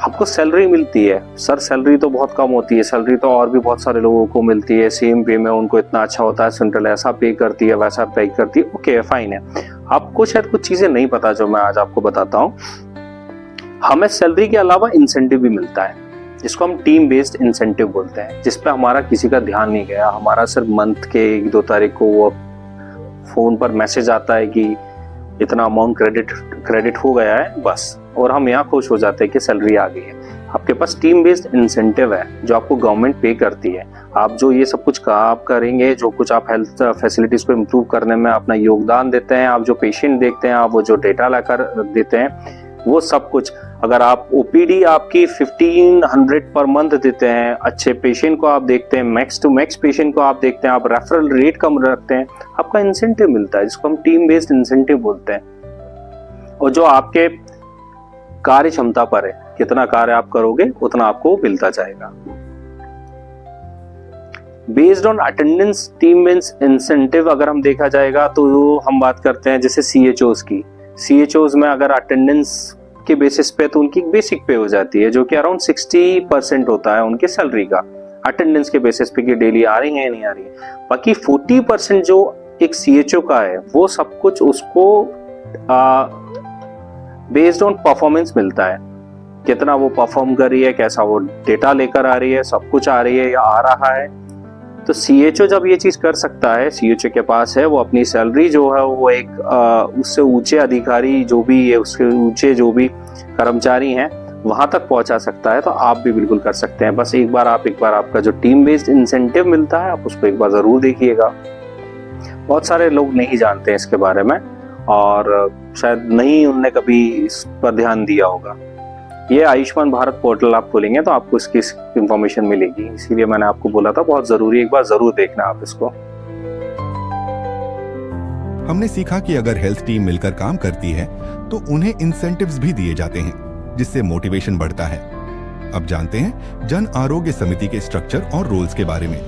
हमको सैलरी मिलती है। सर सैलरी तो बहुत कम होती है, सैलरी तो और भी बहुत सारे लोगों को मिलती है, सेम पे में उनको इतना अच्छा होता है, सेंट्रल ऐसा पे करती है, वैसा पे करती है, ओके फाइन है। आपको शायद कुछ चीजें नहीं पता जो मैं आज आपको बताता हूँ। हमें सैलरी के अलावा इंसेंटिव भी मिलता है, जिसको हम टीम बेस्ड इंसेंटिव बोलते हैं, जिसपे हमारा किसी का ध्यान नहीं गया। हमारा सिर्फ मंथ के 1-2 तारीख को वो फोन पर मैसेज आता है कि इतना अमाउंट क्रेडिट हो गया है बस, और हम यहाँ खुश हो जाते हैं कि सैलरी आ गई है। आपके पास टीम बेस्ड इंसेंटिव है जो आपको गवर्नमेंट पे करती है। आप जो ये सब कुछ आप करेंगे, जो कुछ आप हेल्थ फैसिलिटीज को इम्प्रूव करने में अपना योगदान देते हैं, आप जो पेशेंट देखते हैं, आप वो जो डेटा लाकर देते हैं, वो सब कुछ, अगर आप OPD आपकी 1500 पर मंथ देते हैं, अच्छे पेशेंट को आप देखते हैं, मैक्स टू मैक्स पेशेंट को आप देखते हैं, आप रेफरल रेट कम रखते हैं, आपका इंसेंटिव मिलता है, जिसको हम टीम बेस्ड इंसेंटिव बोलते हैं। और जो आपके कार्य क्षमता पर है, कितना कार्य आप करोगे उतना आपको मिलता जाएगा। Based on attendance team based incentive अगर हम देखा जाएगा तो हम बात करते हैं जैसे CHOs की। CHOs में अगर अटेंडेंस के बेसिस पे तो उनकी बेसिक पे हो जाती है, जो कि अराउंड 60% होता है उनके सैलरी का, अटेंडेंस के बेसिस पे कि डेली आ रही है या नहीं आ रही है। बाकी 40% जो एक CHO का है वो सब कुछ उसको बेस्ड ऑन परफॉर्मेंस मिलता है, कितना वो परफॉर्म कर रही है, कैसा वो डेटा लेकर आ रही है, सब कुछ आ रही है या आ रहा है। तो CHO जब ये चीज कर सकता है, CHO के पास है, वो अपनी सैलरी जो है वो एक उससे ऊंचे अधिकारी जो भी है, उसके ऊंचे जो भी कर्मचारी हैं वहां तक पहुंचा सकता है, तो आप भी बिल्कुल कर सकते हैं। बस एक बार आपका जो टीम बेस्ड इंसेंटिव मिलता है आप उसको एक बार जरूर देखिएगा। बहुत सारे लोग नहीं जानते हैं इसके बारे में और शायद नहीं उनने कभी इस पर ध्यान दिया होगा। ये आयुष्मान भारत पोर्टल आप खोलेंगे तो आपको इसकी इंफॉर्मेशन मिलेगी, इसीलिए मैंने आपको बोला था बहुत जरूरी, एक बार जरूर देखना आप इसको। हमने सीखा कि अगर हेल्थ टीम मिलकर काम करती है तो उन्हें इंसेंटिव्स भी दिए जाते हैं, जिससे मोटिवेशन बढ़ता है। अब जानते हैं जन आरोग्य समिति के स्ट्रक्चर और रोल्स के बारे में।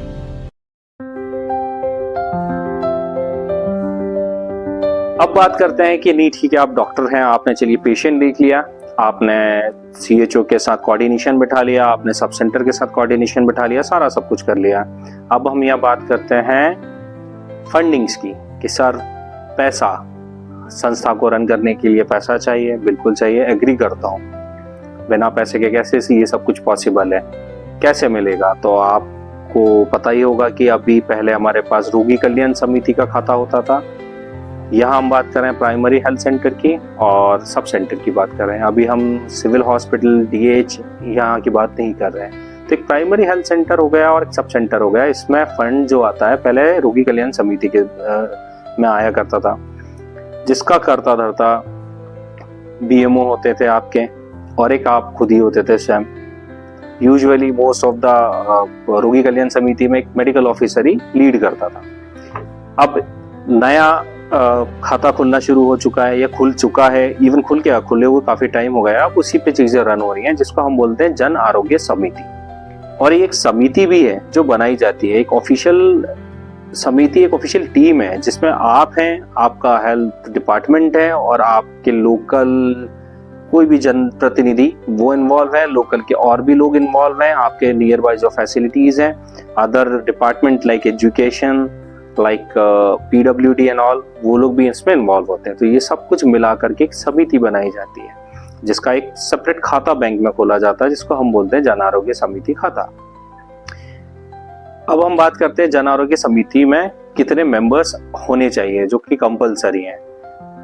अब बात करते हैं कि नहीं ठीक है, आप डॉक्टर हैं, आपने चलिए पेशेंट देख लिया, आपने CHO के साथ कोऑर्डिनेशन बिठा लिया, आपने सब सेंटर के साथ कोऑर्डिनेशन बिठा लिया, सारा सब कुछ कर लिया। अब हम यहाँ बात करते हैं फंडिंग्स की कि सर पैसा, संस्था को रन करने के लिए पैसा चाहिए, बिल्कुल चाहिए, एग्री करता हूँ। बिना पैसे के कैसे ये सब कुछ पॉसिबल है, कैसे मिलेगा? तो आपको पता ही होगा कि अभी पहले हमारे पास रोगी कल्याण समिति का खाता होता था। यहाँ हम बात कर रहे हैं प्राइमरी हेल्थ सेंटर की और सब सेंटर की बात कर रहे हैं। अभी हम सिविल हॉस्पिटल, DH यहाँ की बात नहीं कर रहे हैं। तो एक प्राइमरी हेल्थ सेंटर हो गया और एक सब सेंटर हो गया। इसमें फंड जो आता है पहले रोगी कल्याण समिति के में आया करता था, जिसका करता धरता BMO होते थे आपके, और एक आप खुद ही होते थे स्वयं। यूजुअली मोस्ट ऑफ द रोगी कल्याण समिति में एक मेडिकल ऑफिसर ही लीड करता था। अब नया खाता खुलना शुरू हो चुका है या खुल चुका है, इवन खुले हुए काफी टाइम हो गया। अब उसी पे चीजें रन हो रही हैं, जिसको हम बोलते हैं जन आरोग्य समिति। और ये एक समिति भी है जो बनाई जाती है, एक ऑफिशियल समिति, एक ऑफिशियल टीम है जिसमें आप हैं, आपका हेल्थ डिपार्टमेंट है और आपके लोकल कोई भी जनप्रतिनिधि वो इन्वॉल्व है, लोकल के और भी लोग इन्वॉल्व हैं, आपके नियर बाय जो फैसिलिटीज हैं, other department like education, like PWD and all, वो लोग भी इसमें इन्वॉल्व होते हैं। तो ये सब कुछ मिला करके एक समिति बनाई जाती है, जिसका एक सेपरेट खाता बैंक में खोला जाता है, जिसको हम बोलते हैं जन आरोग्य समिति खाता। अब हम बात करते हैं जन आरोग्य समिति में कितने मेंबर्स होने चाहिए, जो कि कंपलसरी हैं।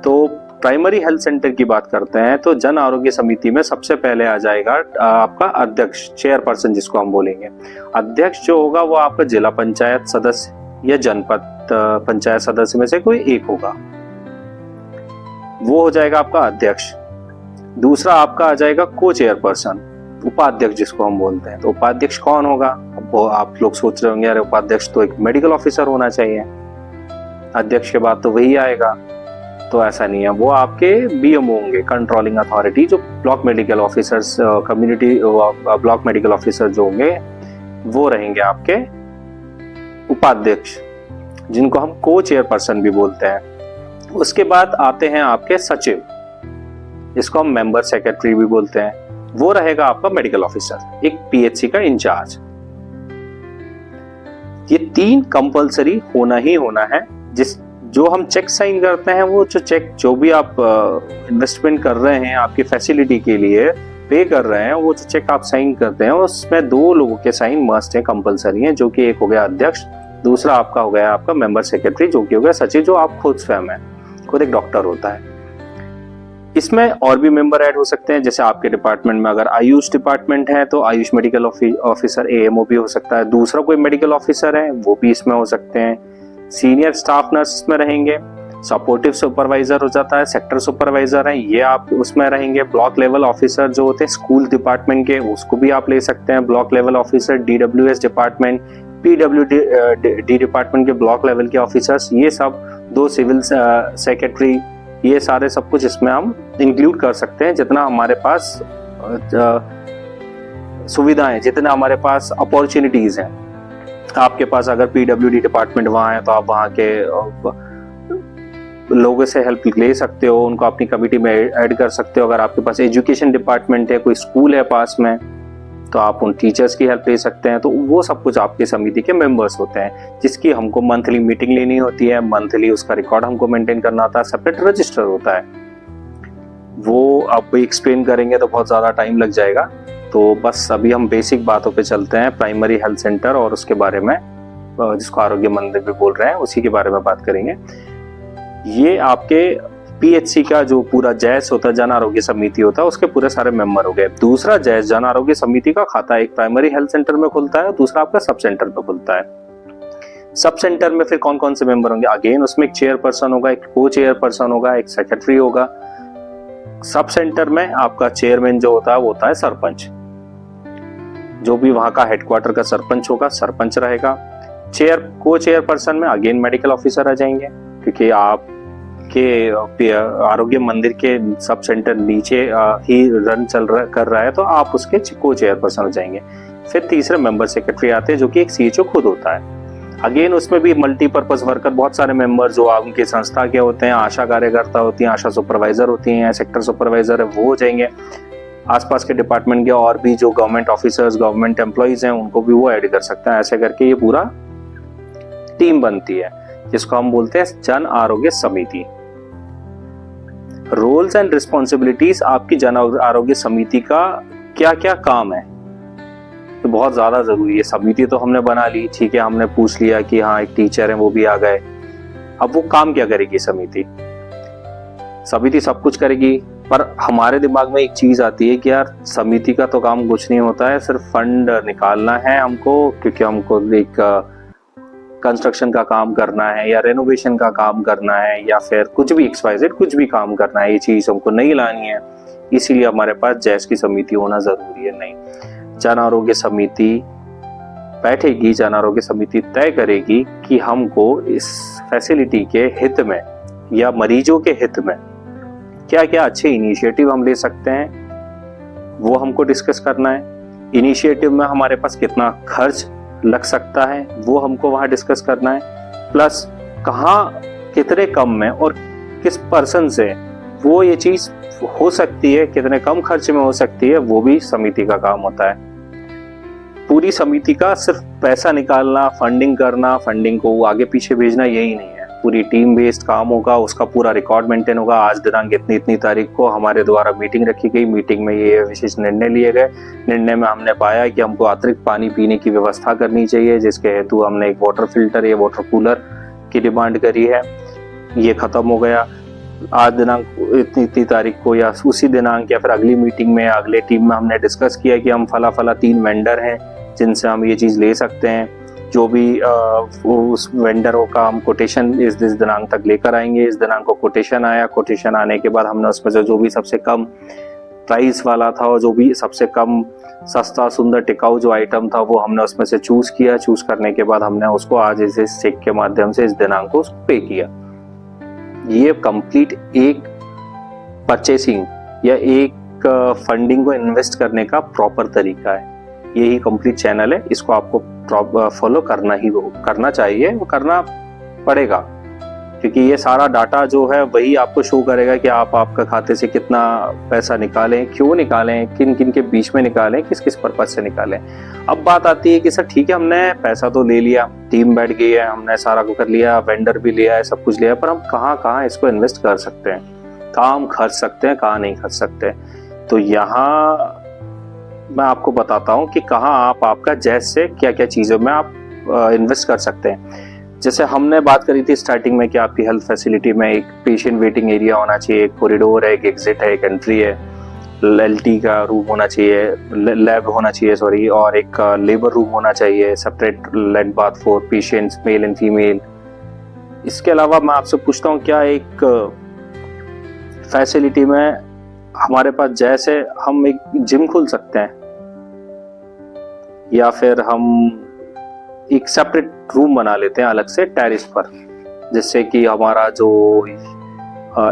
तो प्राइमरी हेल्थ सेंटर की बात करते हैं तो जन आरोग्य समिति में सबसे पहले आ जाएगा आपका अध्यक्ष, चेयरपर्सन जिसको हम बोलेंगे। अध्यक्ष जो होगा वो आपका जिला पंचायत सदस्य या जनपद पंचायत सदस्य में से कोई एक होगा, वो हो जाएगा आपका अध्यक्ष। दूसरा आपका आ जाएगा को चेयरपर्सन, उपाध्यक्ष जिसको हम बोलते हैं। तो उपाध्यक्ष कौन होगा? अब आप लोग सोच रहे होंगे यार उपाध्यक्ष तो एक मेडिकल ऑफिसर होना चाहिए, अध्यक्ष के बाद तो वही आएगा। तो ऐसा नहीं है, वो आपके BMO होंगे, कंट्रोलिंग अथॉरिटी, जो block medical officers, community block medical officer जो होंगे वो रहेंगे आपके उपाध्यक्ष, जिनको हम को चेयरपर्सन भी बोलते हैं। उसके बाद आते हैं आपके सचिव, जिसको हम मेंबर सेक्रेटरी भी बोलते हैं। वो रहेगा आपका मेडिकल ऑफिसर, एक PHC का इंचार्ज। ये 3 कंपलसरी होना ही होना है। जो हम चेक साइन करते हैं, वो जो चेक जो भी आप इन्वेस्टमेंट कर रहे हैं आपकी फैसिलिटी के लिए पे कर रहे हैं, वो जो चेक आप साइन करते हैं उसमें 2 लोगों के साइन मस्ट है, कंपलसरी है, जो कि एक हो गया अध्यक्ष, दूसरा आपका हो गया आपका मेंबर सेक्रेटरी, जो कि हो गया सचिव, जो आप खुद स्वयं है, खुद एक डॉक्टर होता है। इसमें और भी मेंबर ऐड हो सकते हैं, जैसे आपके डिपार्टमेंट में अगर आयुष डिपार्टमेंट है तो आयुष मेडिकल ऑफिसर AMO भी हो सकता है, दूसरा कोई मेडिकल ऑफिसर है वो भी इसमें हो सकते हैं। सीनियर स्टाफ नर्स में रहेंगे, सपोर्टिव सुपरवाइजर हो जाता है, सेक्टर सुपरवाइजर है, ये आप उसमें रहेंगे। ब्लॉक लेवल ऑफिसर जो होते हैं स्कूल डिपार्टमेंट के, उसको भी आप ले सकते हैं block level officer. DWS department, PWD department के ब्लॉक लेवल के ऑफिसर्स, ये सब 2 सिविल सेक्रेटरी, ये सारे सब कुछ इसमें हम इंक्लूड कर सकते हैं। जितना हमारे पास सुविधाएं, जितना हमारे पास अपॉर्चुनिटीज हैं, आपके पास अगर PWD डिपार्टमेंट वहाँ है तो आप वहाँ के लोगों से हेल्प ले सकते हो, उनको अपनी कमिटी में ऐड कर सकते हो। अगर आपके पास एजुकेशन डिपार्टमेंट है, कोई स्कूल है पास में, तो आप उन टीचर्स की हेल्प ले सकते हैं। तो वो सब कुछ आपकी समिति के मेंबर्स होते हैं, जिसकी हमको मंथली मीटिंग लेनी होती है, मंथली उसका रिकॉर्ड हमको मेंटेन करना होता है, सेपरेट रजिस्टर होता है। वो आप एक्सप्लेन करेंगे तो बहुत ज़्यादा टाइम लग जाएगा, तो बस अभी हम बेसिक बातों पे चलते हैं। प्राइमरी हेल्थ सेंटर और उसके बारे में, जिसको आरोग्य मंदिर भी बोल रहे हैं, उसी के बारे में बात करेंगे। ये आपके PHC का जो पूरा जैस होता है, जन आरोग्य समिति होता है, उसके पूरे सारे मेंबर हो गए। दूसरा जैस जन आरोग्य समिति का खाता एक प्राइमरी हेल्थ सेंटर में खुलता है, दूसरा आपका सब सेंटर में खुलता है। सब सेंटर में फिर कौन कौन से मेंबर होंगे? अगेन उसमें एक चेयरपर्सन होगा, एक को चेयरपर्सन होगा, एक सेक्रेटरी होगा। सब सेंटर में आपका चेयरमैन जो होता है वो होता है सरपंच, जो भी वहां का हेडक्वार्टर का सरपंच होगा, सरपंच रहेगा। को चेयरपर्सन में अगेन मेडिकल ऑफिसर आ जाएंगे, क्योंकि आपके आरोग्य मंदिर के सब सेंटर नीचे ही रन कर रहा है, तो आप उसके को चेयरपर्सन हो जाएंगे। फिर तीसरे मेंबर सेक्रेटरी आते हैं, जो कि एक CHO खुद होता है। अगेन उसमें भी मल्टीपर्पज वर्कर, बहुत सारे मेंबर जो उनकी संस्था के होते हैं, आशा कार्यकर्ता होती हैं, आशा सुपरवाइजर होती हैं, सेक्टर सुपरवाइजर है, वो हो जाएंगे। आसपास के डिपार्टमेंट के और भी जो गवर्नमेंट ऑफिसर्स, गवर्नमेंट एम्प्लॉइज हैं, उनको भी वो ऐड कर सकते हैं। ऐसे करके ये पूरा टीम बनती है, जिसको हम बोलते हैं जन आरोग्य समिति। रोल्स एंड रिस्पॉन्सिबिलिटीज आपकी जन आरोग्य समिति का क्या क्या काम है, तो बहुत ज्यादा जरूरी है। समिति तो हमने बना ली, ठीक है, हमने पूछ लिया कि हाँ एक टीचर है वो भी आ गए, अब वो काम क्या करेगी समिति? समिति सब कुछ करेगी, पर हमारे दिमाग में एक चीज आती है कि यार समिति का तो काम कुछ नहीं होता है, सिर्फ फंड निकालना है हमको, क्योंकि हमको एक कंस्ट्रक्शन का काम करना है या रेनोवेशन का काम करना है या फिर कुछ भी XYZ कुछ भी काम करना है, ये चीज हमको नहीं लानी है, इसीलिए हमारे पास जैस की समिति होना जरूरी है। नहीं, जन आरोग्य समिति बैठेगी, जन आरोग्य समिति तय करेगी कि हमको इस फैसिलिटी के हित में या मरीजों के हित में क्या क्या अच्छे इनिशिएटिव हम ले सकते हैं, वो हमको डिस्कस करना है। इनिशिएटिव में हमारे पास कितना खर्च लग सकता है वो हमको वहां डिस्कस करना है, प्लस कहाँ कितने कम में और किस पर्सन से वो ये चीज हो सकती है, कितने कम खर्च में हो सकती है, वो भी समिति का काम होता है। पूरी समिति का सिर्फ पैसा निकालना, फंडिंग करना, फंडिंग को आगे पीछे भेजना यही नहीं है, पूरी टीम बेस्ड काम होगा, उसका पूरा रिकॉर्ड मेंटेन होगा। आज दिनांक इतनी तारीख को हमारे द्वारा मीटिंग रखी गई, मीटिंग में ये विशेष निर्णय लिए गए। निर्णय में हमने पाया कि हमको अतिरिक्त पानी पीने की व्यवस्था करनी चाहिए, जिसके हेतु हमने एक वाटर फिल्टर या वाटर कूलर की डिमांड करी है। ये खत्म हो गया। आज दिनांक इतनी तारीख को या उसी दिनांक या फिर अगली मीटिंग में अगले टीम में हमने डिस्कस किया कि हम फला 3 वेंडर हैं जिनसे हम ये चीज ले सकते हैं। जो भी उस वेंडरों का हम कोटेशन इस दिनांक तक लेकर आएंगे। इस दिनांक को कोटेशन आया, कोटेशन आने के बाद हमने उसमें से जो भी सबसे कम प्राइस वाला था और जो भी सबसे कम सस्ता सुंदर टिकाऊ जो आइटम था वो हमने उसमें से चूज किया। चूज करने के बाद हमने उसको आज इस चेक के माध्यम से इस दिनांक को पे किया। ये कंप्लीट एक परचेसिंग या एक फंडिंग को इन्वेस्ट करने का प्रॉपर तरीका है। यही कंप्लीट चैनल है, इसको आपको फॉलो करना चाहिए, वो करना पड़ेगा, क्योंकि ये सारा डाटा जो है वही आपको शो करेगा कि आप आपका खाते से कितना पैसा निकालें, क्यों निकालें, किन किन के बीच में निकालें, किस किस पर्पज से निकालें। अब बात आती है कि सर ठीक है, हमने पैसा तो ले लिया, टीम बैठ गई है, हमने सारा कुछ कर लिया, वेंडर भी लिया है, सब कुछ लिया है, पर हम कहाँ इसको इन्वेस्ट कर सकते हैं, कहाँ हम खर्च सकते हैं, कहाँ नहीं खर्च सकते। तो यहाँ मैं आपको बताता हूँ कि कहाँ आप आपका जैसे क्या क्या चीज़ों में आप इन्वेस्ट कर सकते हैं। जैसे हमने बात करी थी स्टार्टिंग में कि आपकी हेल्थ फैसिलिटी में एक पेशेंट वेटिंग एरिया होना चाहिए, एक कॉरिडोर है, एक एग्जिट है, एक एंट्री है, LT का रूम होना चाहिए, लैब होना चाहिए और एक लेबर रूम होना चाहिए, separate led bath for patients male and female. इसके अलावा मैं आपसे पूछता हूँ, क्या एक फैसिलिटी में हमारे पास जैसे हम एक जिम खोल सकते हैं या फिर हम एक सेपरेट रूम बना लेते हैं अलग से टेरेस पर, जिससे कि हमारा जो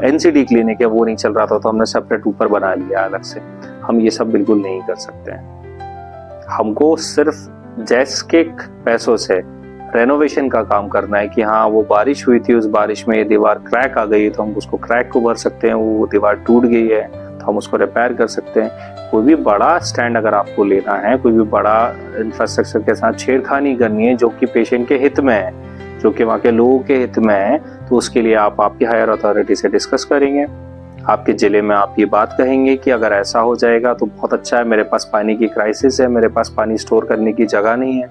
NCD क्लिनिक है वो नहीं चल रहा था तो हमने सेपरेट ऊपर बना लिया अलग से। हम ये सब बिल्कुल नहीं कर सकते हैं। हमको सिर्फ जैस के पैसों से रेनोवेशन का काम करना है कि हाँ वो बारिश हुई थी, उस बारिश में ये दीवार क्रैक आ गई तो हम उसको क्रैक को भर सकते हैं, वो दीवार टूट गई है तो हम उसको रिपेयर कर सकते हैं। कोई भी बड़ा स्टैंड अगर आपको लेना है, कोई भी बड़ा इंफ्रास्ट्रक्चर के साथ छेड़खानी करनी है जो कि पेशेंट के हित में है, जो कि वहाँ के लोगों के हित में है, तो उसके लिए आप आपकी हायर अथॉरिटी से डिस्कस करेंगे। आपके जिले में आप ये बात कहेंगे कि अगर ऐसा हो जाएगा तो बहुत अच्छा है, मेरे पास पानी की क्राइसिस है, मेरे पास पानी स्टोर करने की जगह नहीं है,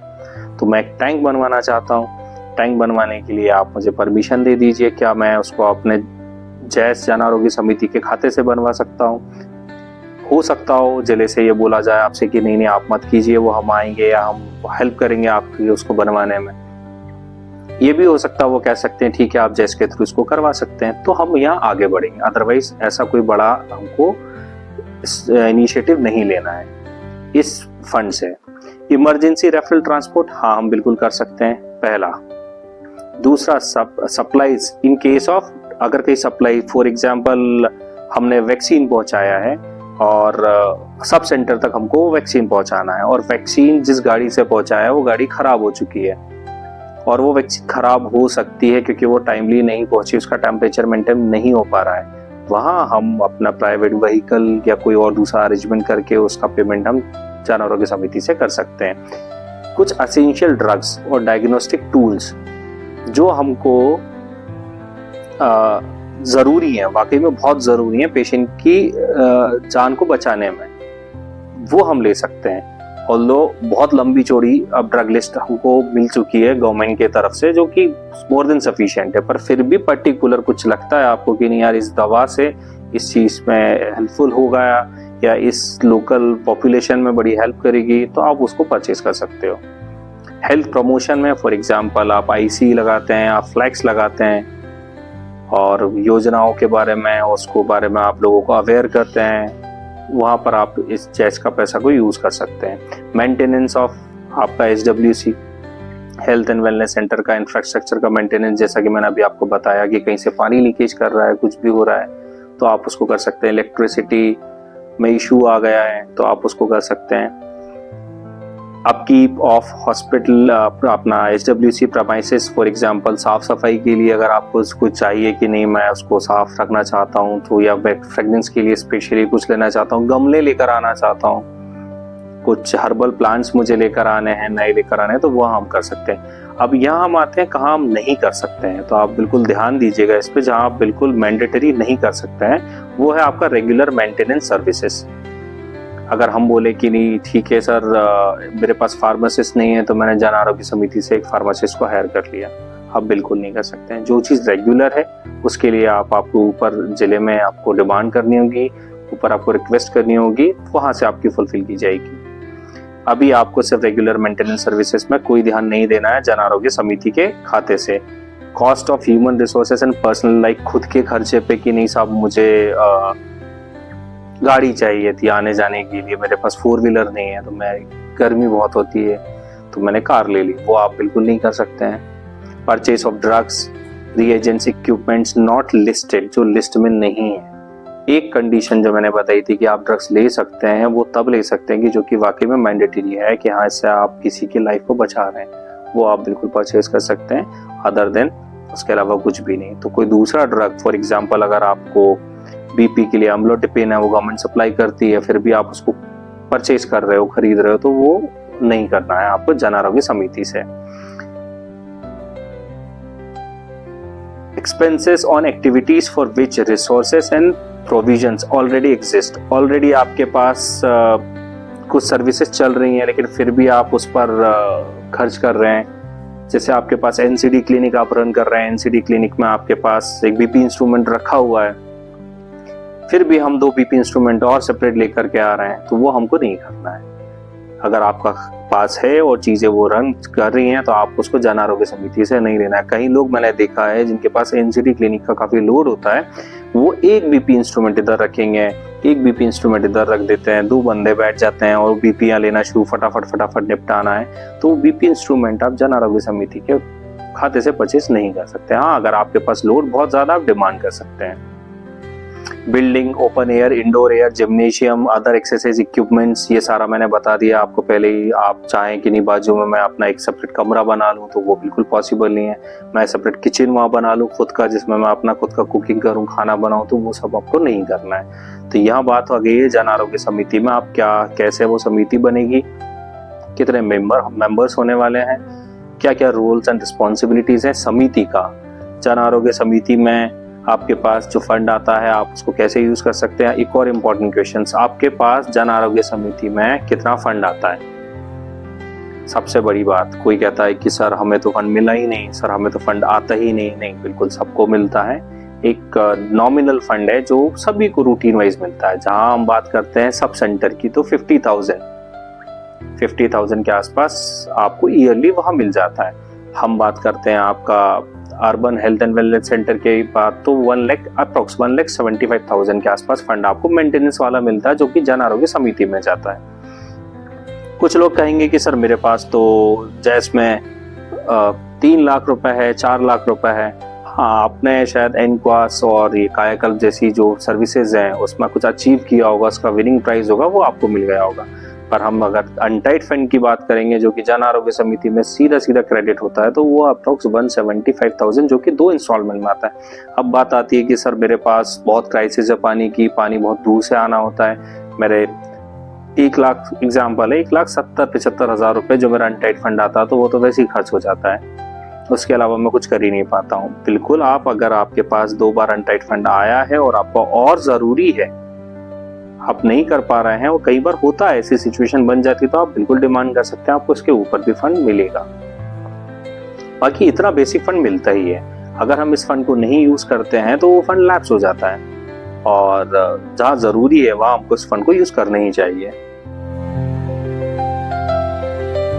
तो मैं एक टैंक बनवाना चाहता हूँ। टैंक बनवाने के लिए आप मुझे परमिशन दे दीजिए, क्या मैं उसको अपने जैस जन आरोग्य समिति के खाते से बनवा सकता हूँ? हो सकता हो जिले से ये बोला जाए आपसे कि नहीं आप मत कीजिए, वो हम आएंगे या हम हेल्प करेंगे आपकी उसको बनवाने में। ये भी हो सकता है वो कह सकते हैं ठीक है आप जैस के थ्रू इसको करवा सकते हैं, तो हम यहाँ आगे बढ़ेंगे। अदरवाइज ऐसा कोई बड़ा हमको इनिशिएटिव नहीं लेना है इस फंड से। इमरजेंसी रेफरल ट्रांसपोर्ट, हाँ हम बिल्कुल कर सकते हैं, पहला। दूसरा सप्लाईज इन केस ऑफ अगर कोई सप्लाई, फॉर एग्जांपल हमने वैक्सीन पहुंचाया है और सब सेंटर तक हमको वैक्सीन पहुंचाना है और वैक्सीन जिस गाड़ी से पहुंचाया है वो गाड़ी खराब हो चुकी है और वो वैक्सीन खराब हो सकती है क्योंकि वो टाइमली नहीं पहुंची, उसका टेम्परेचर मेंटेन नहीं हो पा रहा है, वहाँ हम अपना प्राइवेट व्हीकल या कोई और दूसरा अरेंजमेंट करके उसका पेमेंट हम जन आरोग्य समिति से कर सकते हैं। कुछ एसेंशियल ड्रग्स और डायग्नोस्टिक टूल्स जो हमको ज़रूरी हैं, वाकई में बहुत ज़रूरी हैं पेशेंट की जान को बचाने में, वो हम ले सकते हैं। ऑल्दो बहुत लंबी चौड़ी अब ड्रग लिस्ट हमको मिल चुकी है गवर्नमेंट की तरफ से, जो कि मोर देन सफिशिएंट है, पर फिर भी पर्टिकुलर कुछ लगता है आपको कि नहीं यार इस दवा से इस चीज़ में हेल्पफुल होगा या इस लोकल पॉपुलेशन में बड़ी हेल्प करेगी, तो आप उसको परचेज कर सकते हो। हेल्थ प्रमोशन में फॉर एग्जांपल आप आईसी लगाते हैं, आप फ्लैक्स लगाते हैं और योजनाओं के बारे में उसको बारे में आप लोगों को अवेयर करते हैं, वहाँ पर आप इस चैच का पैसा को यूज़ कर सकते हैं। मेंटेनेंस ऑफ आपका HWC health and wellness centre का इंफ्रास्ट्रक्चर का मेंटेनेंस, जैसा कि मैंने अभी आपको बताया कि कहीं से पानी लीकेज कर रहा है, कुछ भी हो रहा है तो आप उसको कर सकते हैं। इलेक्ट्रिसिटी में इशू आ गया है तो आप उसको कर सकते हैं। अपकीप ऑफ हॉस्पिटल अपना HWC प्रमाइसेस फॉर एग्जांपल साफ सफाई के लिए अगर आपको कुछ चाहिए कि नहीं मैं उसको साफ रखना चाहता हूँ तो, या फ्रेगनेंस के लिए स्पेशली कुछ लेना चाहता हूँ, गमले लेकर आना चाहता हूँ, कुछ हर्बल प्लांट्स मुझे लेकर आने हैं, नए लेकर आने हैं, तो वह हम कर सकते हैं। अब यहाँ हम आते हैं कहाँ हम नहीं कर सकते हैं, तो आप बिल्कुल ध्यान दीजिएगा इस पे। जहाँ आप बिल्कुल मैंडेटरी नहीं कर सकते हैं वो है आपका रेगुलर मेंटेनेंस सर्विसेज। अगर हम बोले कि नहीं ठीक है सर मेरे पास फार्मासिस्ट नहीं है तो मैंने जन आरोग्य समिति से एक फार्मासिस्ट को हायर कर लिया, आप बिल्कुल नहीं कर सकते हैं। जो चीज़ रेगुलर है उसके लिए आपको ऊपर जिले में आपको डिमांड करनी होगी, ऊपर आपको रिक्वेस्ट करनी होगी, वहाँ से आपकी फुलफिल की जाएगी। अभी आपको सिर्फ रेगुलर मेंटेनेंस सर्विसेज में कोई ध्यान नहीं देना है जन आरोग्य समिति के खाते से। Cost of human resources and personal like खुद के खर्चे पे कि नहीं साहब मुझे गाड़ी चाहिए थी आने जाने के लिए, मेरे पास 4 व्हीलर नहीं है, तो मैं गर्मी बहुत होती है तो मैंने कार ले ली, वो आप बिल्कुल नहीं कर सकते हैं। Purchase of drugs reagents equipments not listed, जो लिस्ट में नहीं है। एक कंडीशन जो मैंने बताई थी कि आप ड्रग्स ले सकते हैं वो तब ले सकते हैं कि जो कि वाकई में मैंडेटरी है कि हाँ इससे आप किसी की लाइफ को बचा रहे हैं, वो आप बिल्कुल परचेज कर सकते हैं। अदर देन उसके अलावा कुछ भी नहीं। तो कोई दूसरा ड्रग फॉर एग्जांपल अगर आपको बीपी के लिए अम्लोडिपिन है वो गवर्नमेंट सप्लाई करती है, फिर भी आप उसको परचेज कर रहे हो, खरीद रहे हो, तो वो नहीं करना है आपको जन आरोग्य समिति से। Expenses on activities for which resources and provisions already exist, already आपके पास कुछ सर्विसेज चल रही हैं लेकिन फिर भी आप उस पर खर्च कर रहे हैं। जैसे आपके पास NCD क्लिनिक आप रन कर रहे हैं, NCD क्लिनिक में आपके पास एक BP इंस्ट्रूमेंट रखा हुआ है, फिर भी हम 2 BP इंस्ट्रूमेंट और सेपरेट लेकर के आ रहे हैं, तो वो हमको नहीं करना है। अगर आपका पास है और चीज़ें वो रन कर रही हैं तो आप उसको जन आरोग्य समिति से नहीं लेना है। कई लोग मैंने देखा है जिनके पास NCD क्लिनिक का काफ़ी लोड होता है, वो एक BP इंस्ट्रूमेंट इधर रखेंगे, एक BP इंस्ट्रूमेंट इधर रख देते हैं, 2 बंदे बैठ जाते हैं और BPयाँ लेना शुरू फटाफट निपटाना है, तो BP इंस्ट्रूमेंट आप जन आरोग्य समिति के खाते से परचेज नहीं कर सकते। हाँ अगर आपके पास लोड बहुत ज़्यादा आप डिमांड कर सकते हैं। Building, open air, indoor air, gymnasium, other exercise equipments, ये सारा मैंने बता दिया आपको पहले ही। आप चाहें कि नहीं बाजू में मैं अपना एक सेपरेट कमरा बना लूँ तो वो बिल्कुल पॉसिबल नहीं है। मैं सेपरेट किचन वहाँ बना लूँ खुद का जिसमें मैं अपना खुद का कुकिंग करूँ, खाना बनाऊँ, तो वो सब आपको नहीं करना है। तो यहाँ बात हो गई है जन आरोग्य समिति में आप कैसे वो समिति बनेगी, कितने मेंबर्स होने वाले हैं, क्या क्या रोल्स एंड रिस्पॉन्सिबिलिटीज हैं समिति का। जन आरोग्य समिति में आपके पास जो फंड आता है आप उसको कैसे यूज कर सकते हैं। एक और इम्पोर्टेंट क्वेश्चन, आपके पास जन आरोग्य समिति में कितना फंड आता है। सबसे बड़ी बात, कोई कहता है कि सर हमें तो फंड मिला ही नहीं, सर हमें तो फंड आता ही नहीं। नहीं, बिल्कुल सबको मिलता है। एक नॉमिनल फंड है जो सभी को रूटीन वाइज मिलता है। जहां हम बात करते हैं सब सेंटर की तो 50,000 के आसपास आपको ईयरली वहां मिल जाता है। हम बात करते हैं आपका urban health and wellness centre के बाद तो 1,75,000 के आसपास फंड आपको मेंटेनेंस वाला मिलता है जो कि जन आरोग्य समिति में जाता है। कुछ लोग कहेंगे कि सर मेरे पास तो जैस में 3 लाख रुपए है, 4 लाख रुपए है। हाँ, आपने शायद एनक्वास और ये कायाकल्प जैसी जो सर्विसेज हैं उसमें कुछ अचीव किया होगा, उसका विनिंग प्राइस होगा, वो आपको मिल गया होगा। पर हम अगर अनटाइड फंड की बात करेंगे जो कि जन आरोग्य समिति में सीधा क्रेडिट होता है तो वो अप्रोक्स 175,000 जो कि 2 इंस्टॉलमेंट में आता है। अब बात आती है कि सर मेरे पास बहुत क्राइसिस है पानी की, पानी बहुत दूर से आना होता है, मेरे 1 लाख एग्जाम्पल है, 1,70,75,000 रुपए जो मेरा अनटाइड फंड आता है तो वो तो वैसे ही खर्च हो जाता है। उसके अलावा मैं कुछ कर ही नहीं पाता हूँ। बिल्कुल, आप अगर आपके पास 2 बार अनटाइड फंड आया है और आपको और ज़रूरी है, आप नहीं कर पा रहे हैं, और कई बार होता है ऐसी सिचुएशन बन जाती, तो आप बिल्कुल डिमांड कर सकते हैं, आपको इसके ऊपर भी फंड मिलेगा। बाकी इतना बेसिक फंड मिलता ही है। अगर हम इस फंड को नहीं यूज करते हैं तो वो फंड लैप्स हो जाता है, और जहाँ जरूरी है वहां हमको इस फंड को यूज करना ही चाहिए।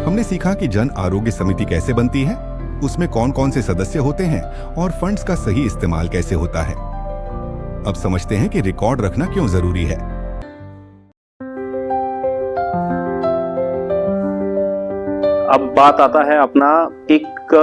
हमने सीखा कि जन आरोग्य समिति कैसे बनती है, उसमें कौन कौन से सदस्य होते हैं और फंड्स का सही इस्तेमाल कैसे होता है। अब समझते हैं कि रिकॉर्ड रखना क्यों जरूरी है। अब बात आता है अपना एक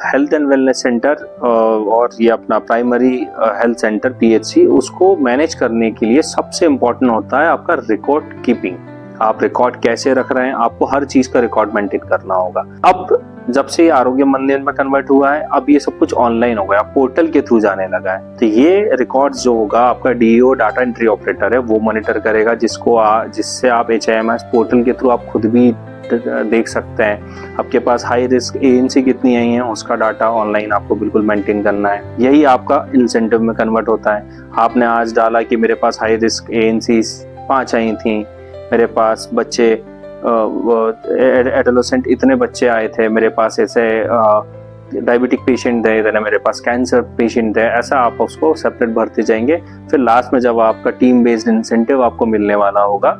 हेल्थ एंड वेलनेस सेंटर और ये अपना प्राइमरी हेल्थ सेंटर PHC, उसको मैनेज करने के लिए सबसे इम्पोर्टेंट होता है आपका रिकॉर्ड कीपिंग। आप रिकॉर्ड कैसे रख रहे हैं, आपको हर चीज का रिकॉर्ड मेंटेन करना होगा। अब जब से आरोग्य मंदिर में कन्वर्ट हुआ है, अब ये सब कुछ ऑनलाइन हो गया, पोर्टल के थ्रू जाने लगा है। तो ये रिकॉर्ड्स जो होगा आपका DO डाटा एंट्री ऑपरेटर है वो मॉनिटर करेगा, जिससे आप HIMS पोर्टल के थ्रू आप खुद भी देख सकते हैं। आपके पास हाई रिस्क ANC कितनी आई हैं, उसका डाटा ऑनलाइन आपको बिल्कुल मेंटेन करना है। यही आपका इंसेंटिव में कन्वर्ट होता है। आपने आज डाला कि मेरे पास हाई रिस्क ANC 5 आई थी, मेरे पास बच्चे एडोलेसेंट इतने बच्चे आए थे, मेरे पास ऐसे डायबिटिक पेशेंट थे, इतने मेरे पास कैंसर पेशेंट थे, ऐसा आप उसको सेपरेट भरते जाएंगे। फिर लास्ट में जब आपका टीम बेस्ड इंसेंटिव आपको मिलने वाला होगा,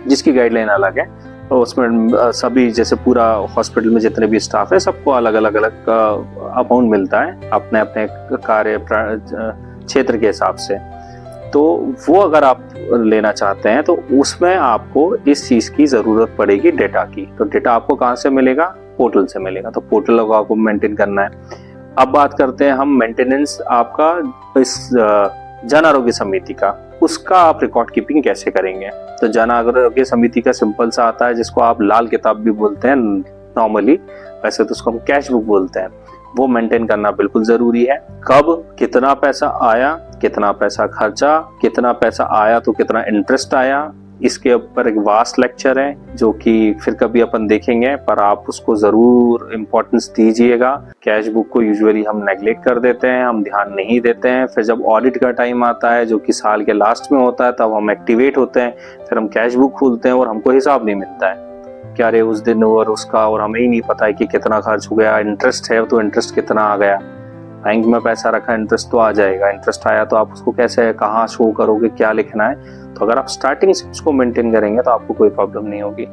जिसकी गाइडलाइन अलग है, तो उसमें सभी जैसे पूरा हॉस्पिटल में जितने भी स्टाफ है सबको अलग अलग अमाउंट मिलता है अपने अपने कार्य क्षेत्र के हिसाब से। तो वो अगर आप लेना चाहते हैं तो उसमें आपको इस चीज की जरूरत पड़ेगी, डेटा की। तो डेटा आपको कहाँ से मिलेगा? पोर्टल से मिलेगा। तो पोर्टल को आपको मेंटेन करना है। अब बात करते हैं हम मेंटेनेंस आपका इस जन आरोग्य समिति का, उसका आप रिकॉर्ड कीपिंग कैसे करेंगे? तो जन आरोग्य समिति का सिंपल सा आता है, जिसको आप लाल किताब भी बोलते हैं नॉर्मली, वैसे तो उसको हम कैश बुक बोलते हैं। वो मेंटेन करना बिल्कुल जरूरी है। कब कितना पैसा आया, कितना पैसा खर्चा, कितना पैसा आया तो कितना इंटरेस्ट आया, इसके ऊपर एक वास्ट लेक्चर है जो कि फिर कभी अपन देखेंगे, पर आप उसको जरूर इम्पोर्टेंस दीजिएगा। कैश बुक को यूजुअली हम नेग्लेक्ट कर देते हैं, हम ध्यान नहीं देते हैं। फिर जब ऑडिट का टाइम आता है जो कि साल के लास्ट में होता है, तब हम एक्टिवेट होते हैं, फिर हम कैश बुक खोलते हैं और हमको हिसाब नहीं मिलता है क्या रे उस दिन और उसका, और हमें ही नहीं पता है कि कितना खर्च हो गया। इंटरेस्ट है तो इंटरेस्ट कितना आ गया, बैंक में पैसा रखा, इंटरेस्ट तो आ जाएगा, इंटरेस्ट आया तो आप उसको कैसे कहाँ शो करोगे, क्या लिखना है। तो अगर आप स्टार्टिंग से उसको मेंटेन करेंगे तो आपको कोई प्रॉब्लम नहीं होगी।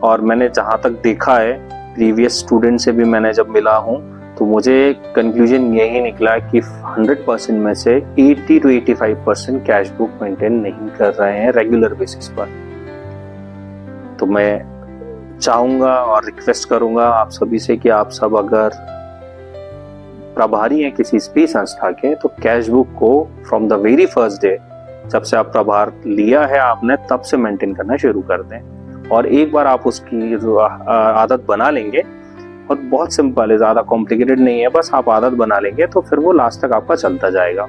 और मैंने जहाँ तक देखा है, प्रीवियस स्टूडेंट से भी मैंने जब मिला हूँ, तो मुझे कंक्लूजन यही निकला कि 100% में से 80 to 85% कैश बुक मेंटेन नहीं कर रहे हैं रेगुलर बेसिस पर। तो मैं चाहूंगा और रिक्वेस्ट करूंगा आप सभी से कि आप सब अगर प्रभारी हैं किसी भी संस्था के, तो कैश बुक को from the very first day, जब से आप प्रभार लिया है आपने, तब से मेंटेन करना शुरू कर दें। और एक बार आप उसकी आदत बना लेंगे, और बहुत सिंपल है, ज़्यादा कॉम्प्लिकेटेड नहीं है, बस आप आदत बना लेंगे तो फिर वो लास्ट तक आपका चलता जाएगा।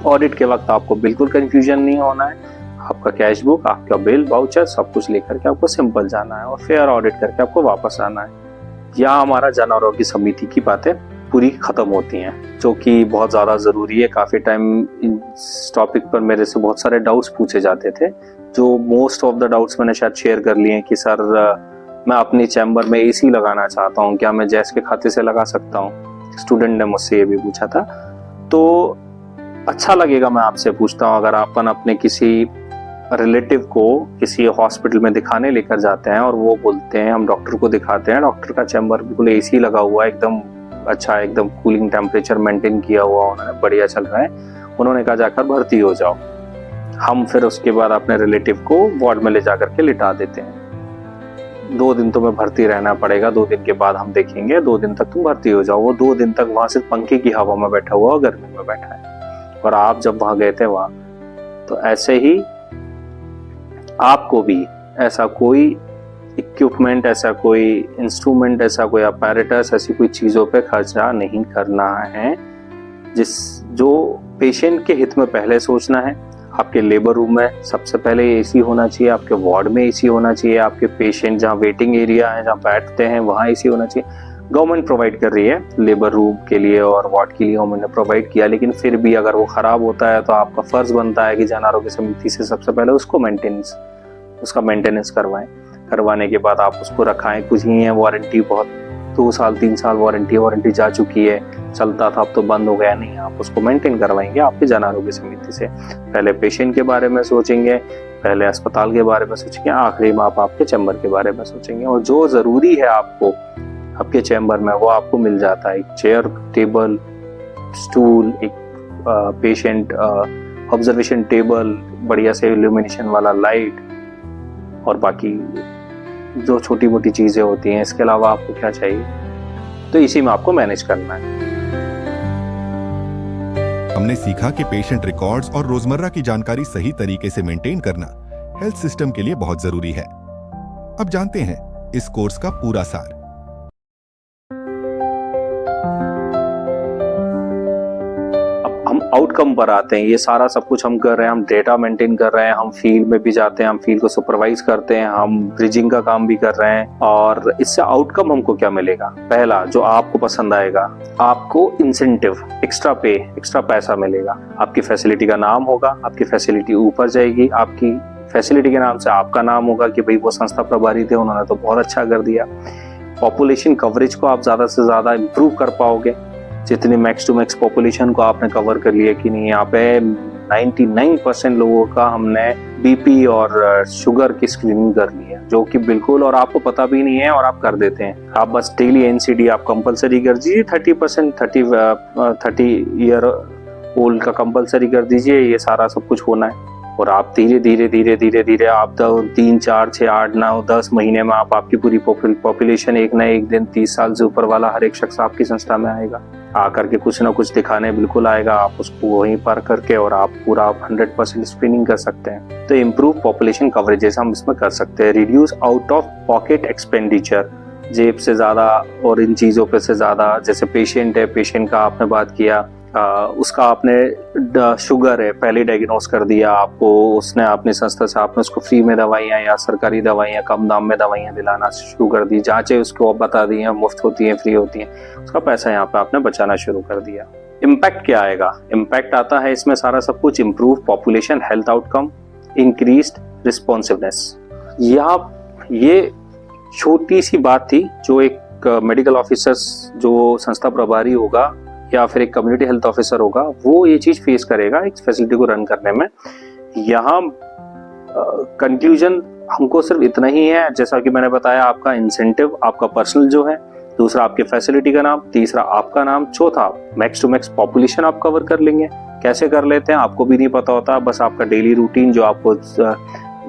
ऑडिट के वक्त आपको बिल्कुल कंफ्यूजन नहीं होना है। आपका कैश बुक, आपका बिल, वाउचर सब कुछ लेकर के आपको सिंपल जाना है और फेयर ऑडिट करके आपको वापस आना है। यहाँ हमारा जन आरोग्य समिति की बातें पूरी खत्म होती हैं, जो कि बहुत ज़्यादा ज़रूरी है। काफ़ी टाइम इस टॉपिक पर मेरे से बहुत सारे डाउट्स पूछे जाते थे, जो मोस्ट ऑफ द डाउट्स मैंने शायद शेयर कर लिए हैं कि सर मैं अपनी चैम्बर में AC लगाना चाहता हूँ, क्या मैं जैस के खाते से लगा सकता हूँ? स्टूडेंट ने मुझसे ये भी पूछा था। तो अच्छा लगेगा, मैं आपसे पूछता हूँ, अगर अपन अपने किसी रिलेटिव को किसी हॉस्पिटल में दिखाने लेकर जाते हैं और वो बोलते हैं, हम डॉक्टर को दिखाते हैं, डॉक्टर का चैम्बर बिल्कुल AC लगा हुआ है, एकदम अच्छा, एकदम कूलिंग टेम्परेचर मेंटेन किया हुआ, उन्होंने बढ़िया चल रहा है, उन्होंने कहा जाकर भर्ती हो जाओ। हम फिर उसके बाद अपने रिलेटिव को वार्ड में ले जाकर के लिटा देते हैं। 2 दिन तुम्हें भर्ती रहना पड़ेगा, 2 दिन के बाद हम देखेंगे, 2 दिन तक तुम भर्ती हो जाओ। वो 2 दिन तक वहां सिर्फ पंखे की हवा में बैठा हुआ और गर्मी में बैठा है, और आप जब वहां गए थे वहां। तो ऐसे ही आपको भी ऐसा कोई इक्विपमेंट, ऐसा कोई इंस्ट्रूमेंट, ऐसा कोई अपैरेटस, ऐसी कोई चीज़ों पे खर्चा नहीं करना है, जो पेशेंट के हित में पहले सोचना है। आपके लेबर रूम में सबसे पहले AC होना चाहिए, आपके वार्ड में AC होना चाहिए, आपके पेशेंट जहाँ वेटिंग एरिया है, जहाँ बैठते हैं, वहाँ AC होना चाहिए। गवर्नमेंट प्रोवाइड कर रही है लेबर रूम के लिए और वार्ड के लिए गवर्नमेंट ने प्रोवाइड किया, लेकिन फिर भी अगर वो खराब होता है तो आपका फर्ज बनता है कि जन आरोग्य समिति से सबसे पहले उसका मेंटेनेंस करवाने के बाद आप उसको रखाएं। कुछ ही है वारंटी, बहुत 2 साल 3 साल वारंटी जा चुकी है, चलता था अब तो बंद हो गया, नहीं, आप उसको मेंटेन करवाएंगे आपके जन आरोग्य समिति से। पहले पेशेंट के बारे में सोचेंगे, पहले अस्पताल के बारे में सोचेंगे, आखिरी में आप आपके चैम्बर के बारे में सोचेंगे। और जो जरूरी है आपको आपके चैम्बर में वो आपको मिल जाता है, एक चेयर, टेबल, स्टूल, एक पेशेंट ऑब्जर्वेशन टेबल, बढ़िया से इल्यूमिनेशन वाला लाइट और बाकी जो छोटी मोटी चीजें होती हैं। इसके अलावा आपको क्या चाहिए, तो इसी में आपको मैनेज करना है। हमने सीखा कि पेशेंट रिकॉर्ड्स और रोजमर्रा की जानकारी सही तरीके से मेंटेन करना हेल्थ सिस्टम के लिए बहुत जरूरी है। अब जानते हैं इस कोर्स का पूरा सार। हम आउटकम पर आते हैं। ये सारा सब कुछ हम कर रहे हैं, हम डेटा मेंटेन कर रहे हैं, हम फील्ड में भी जाते हैं, हम फील्ड को सुपरवाइज करते हैं, हम ब्रिजिंग का काम भी कर रहे हैं। और इससे आउटकम हमको क्या मिलेगा? पहला, जो आपको पसंद आएगा, आपको इंसेंटिव, एक्स्ट्रा पे, एक्स्ट्रा पैसा मिलेगा। आपकी फैसिलिटी का नाम होगा, आपकी फैसिलिटी ऊपर जाएगी, आपकी फैसिलिटी के नाम से आपका नाम होगा कि भाई वो संस्था प्रभारी थे, उन्होंने तो बहुत अच्छा कर दिया। पॉपुलेशन कवरेज को आप ज्यादा से ज्यादा इम्प्रूव कर पाओगे। जितनी मैक्स टू मैक्स पॉपुलेशन को आपने कवर कर लिया कि नहीं, यहाँ पे 99% लोगों का हमने बीपी और शुगर की स्क्रीनिंग कर ली है, जो कि बिल्कुल, और आपको पता भी नहीं है और आप कर देते हैं। आप बस डेली एनसीडी आप कंपलसरी कर दीजिए, 30 ईयर ओल्ड का कंपलसरी कर दीजिए, ये सारा सब कुछ होना है। और आप धीरे धीरे आप तो 3, 4, 6, 8, 9, 10 महीने में आप आपकी पूरी पॉपुलेशन एक ना एक दिन 30 साल से ऊपर वाला हर एक शख्स आपकी संस्था में आएगा, आकर के कुछ ना कुछ दिखाने बिल्कुल आएगा। आप उसको वहीं पर करके और आप पूरा 100% स्क्रीनिंग कर सकते हैं। तो इम्प्रूव पॉपुलेशन कवरेजेस हम इसमें कर सकते हैं। Reduce out of pocket expenditure, जेब से ज्यादा और इन चीजों पे से ज्यादा। जैसे पेशेंट है, पेशेंट का आपने बात किया, उसका आपने शुगर है, पहले डायग्नोस कर दिया आपको, उसने अपनी संस्था से आपने उसको फ्री में दवाइयाँ या सरकारी दवाइयाँ, कम दाम में दवाइयाँ दिलाना शुरू कर दी। जांचें उसको अब बता दी हैं, मुफ्त होती हैं, फ्री होती हैं, उसका पैसा यहाँ पे आपने बचाना शुरू कर दिया। इम्पैक्ट क्या आएगा? इम्पैक्ट आता है इसमें सारा सब कुछ, improve population health outcome, increased responsiveness. ये छोटी सी बात थी जो एक मेडिकल ऑफिसर, जो संस्था प्रभारी होगा या फिर एक कम्युनिटी हेल्थ ऑफिसर होगा, वो ये चीज फेस करेगा एक फैसिलिटी को रन करने में। यहाँ कंक्लूजन हमको सिर्फ इतना ही है, जैसा कि मैंने बताया, आपका इंसेंटिव, आपका पर्सनल जो है, दूसरा आपके फैसिलिटी का नाम, तीसरा आपका नाम, चौथा मैक्स टू मैक्स पॉपुलेशन आप कवर कर लेंगे। कैसे कर लेते हैं आपको भी नहीं पता होता, बस आपका डेली रूटीन जो आपको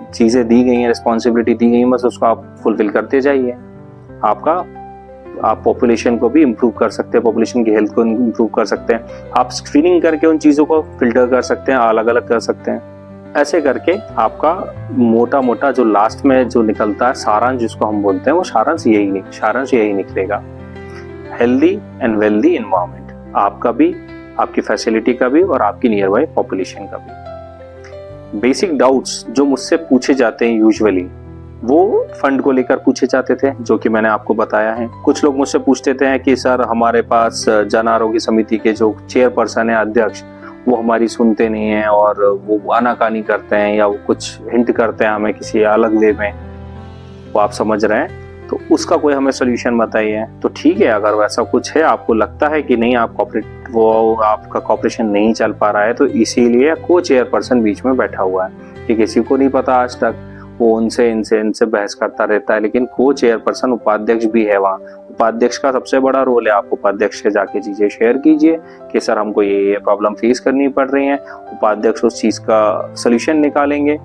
चीजें दी गई हैं, रिस्पॉन्सिबिलिटी दी गई है, बस उसको आप फुलफिल करते जाइए। आप पॉपुलेशन को भी इम्प्रूव कर सकते हैं, पॉपुलेशन की हेल्थ को इम्प्रूव कर सकते हैं। आप स्क्रीनिंग करके उन चीज़ों को फिल्टर कर सकते हैं, अलग अलग कर सकते हैं। ऐसे करके आपका मोटा जो लास्ट में जो निकलता है सारांश, जिसको हम बोलते हैं, वो सारांश यही निकलेगा। हेल्दी एंड वेल्दी एनवायरनमेंट, आपका भी, आपकी फैसिलिटी का भी और आपकी नियर बाय पॉपुलेशन का भी। बेसिक डाउट्स जो मुझसे पूछे जाते हैं यूजुअली, वो फंड को लेकर पूछे जाते थे, जो कि मैंने आपको बताया है। कुछ लोग मुझसे पूछते थे कि सर हमारे पास जन आरोग्य समिति के जो चेयरपर्सन है, अध्यक्ष, वो हमारी सुनते नहीं है और वो आनाकानी करते हैं या वो कुछ हिंट करते हैं हमें किसी अलग वे में, वो आप समझ रहे हैं, तो उसका कोई हमें सोल्यूशन बताइए। तो ठीक है, अगर वैसा कुछ है, आपको लगता है कि नहीं आपका कॉपरेशन नहीं चल पा रहा है, तो इसीलिए को चेयरपर्सन बीच में बैठा हुआ है कि किसी को नहीं पता आज तक, वो उनसे इनसे बहस करता रहता है, लेकिन को चेयरपर्सन उपाध्यक्ष भी है वहाँ। उपाध्यक्ष का सबसे बड़ा रोल है, आप उपाध्यक्ष से जाके चीजें शेयर कीजिए कि सर हमको ये प्रॉब्लम फेस करनी पड़ रही है। उपाध्यक्ष उस चीज का सोल्यूशन निकालेंगे।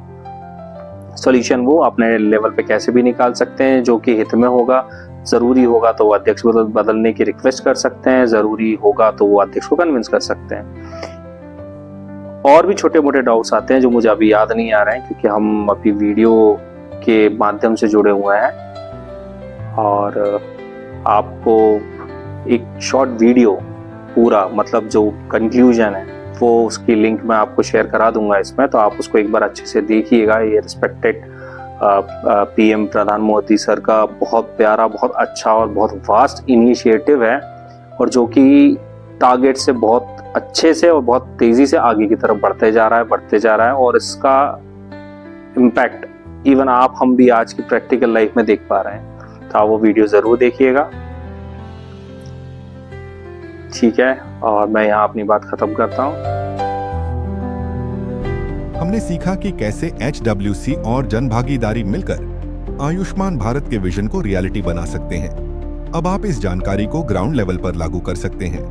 सोल्यूशन वो अपने लेवल पे कैसे भी निकाल सकते हैं जो कि हित में होगा। जरूरी होगा तो वो अध्यक्ष बदलने की रिक्वेस्ट कर सकते हैं, जरूरी होगा तो वो अध्यक्ष को कन्विंस कर सकते हैं। और भी छोटे मोटे डाउट्स आते हैं जो मुझे अभी याद नहीं आ रहे हैं, क्योंकि हम अभी वीडियो के माध्यम से जुड़े हुए हैं। और आपको एक शॉर्ट वीडियो पूरा, मतलब जो कंक्लूजन है, वो उसकी लिंक मैं आपको शेयर करा दूंगा इसमें, तो आप उसको एक बार अच्छे से देखिएगा। ये रिस्पेक्टेड पीएम प्रधान मोदी सर का बहुत प्यारा, बहुत अच्छा और बहुत वास्ट इनिशिएटिव है, और जो कि टारगेट से बहुत अच्छे से और बहुत तेजी से आगे की तरफ बढ़ते जा रहा है, और इसका इम्पैक्ट इवन हम भी आज की प्रैक्टिकल लाइफ में देख पा रहे हैं। तो आप वो वीडियो जरूर देखिएगा, ठीक है। और मैं यहाँ अपनी बात खत्म करता हूँ। हमने सीखा कि कैसे HWC और जनभागीदारी मिलकर आयुष्मान भारत के विजन को रियलिटी बना सकते हैं। अब आप इस जानकारी को ग्राउंड लेवल पर लागू कर सकते हैं।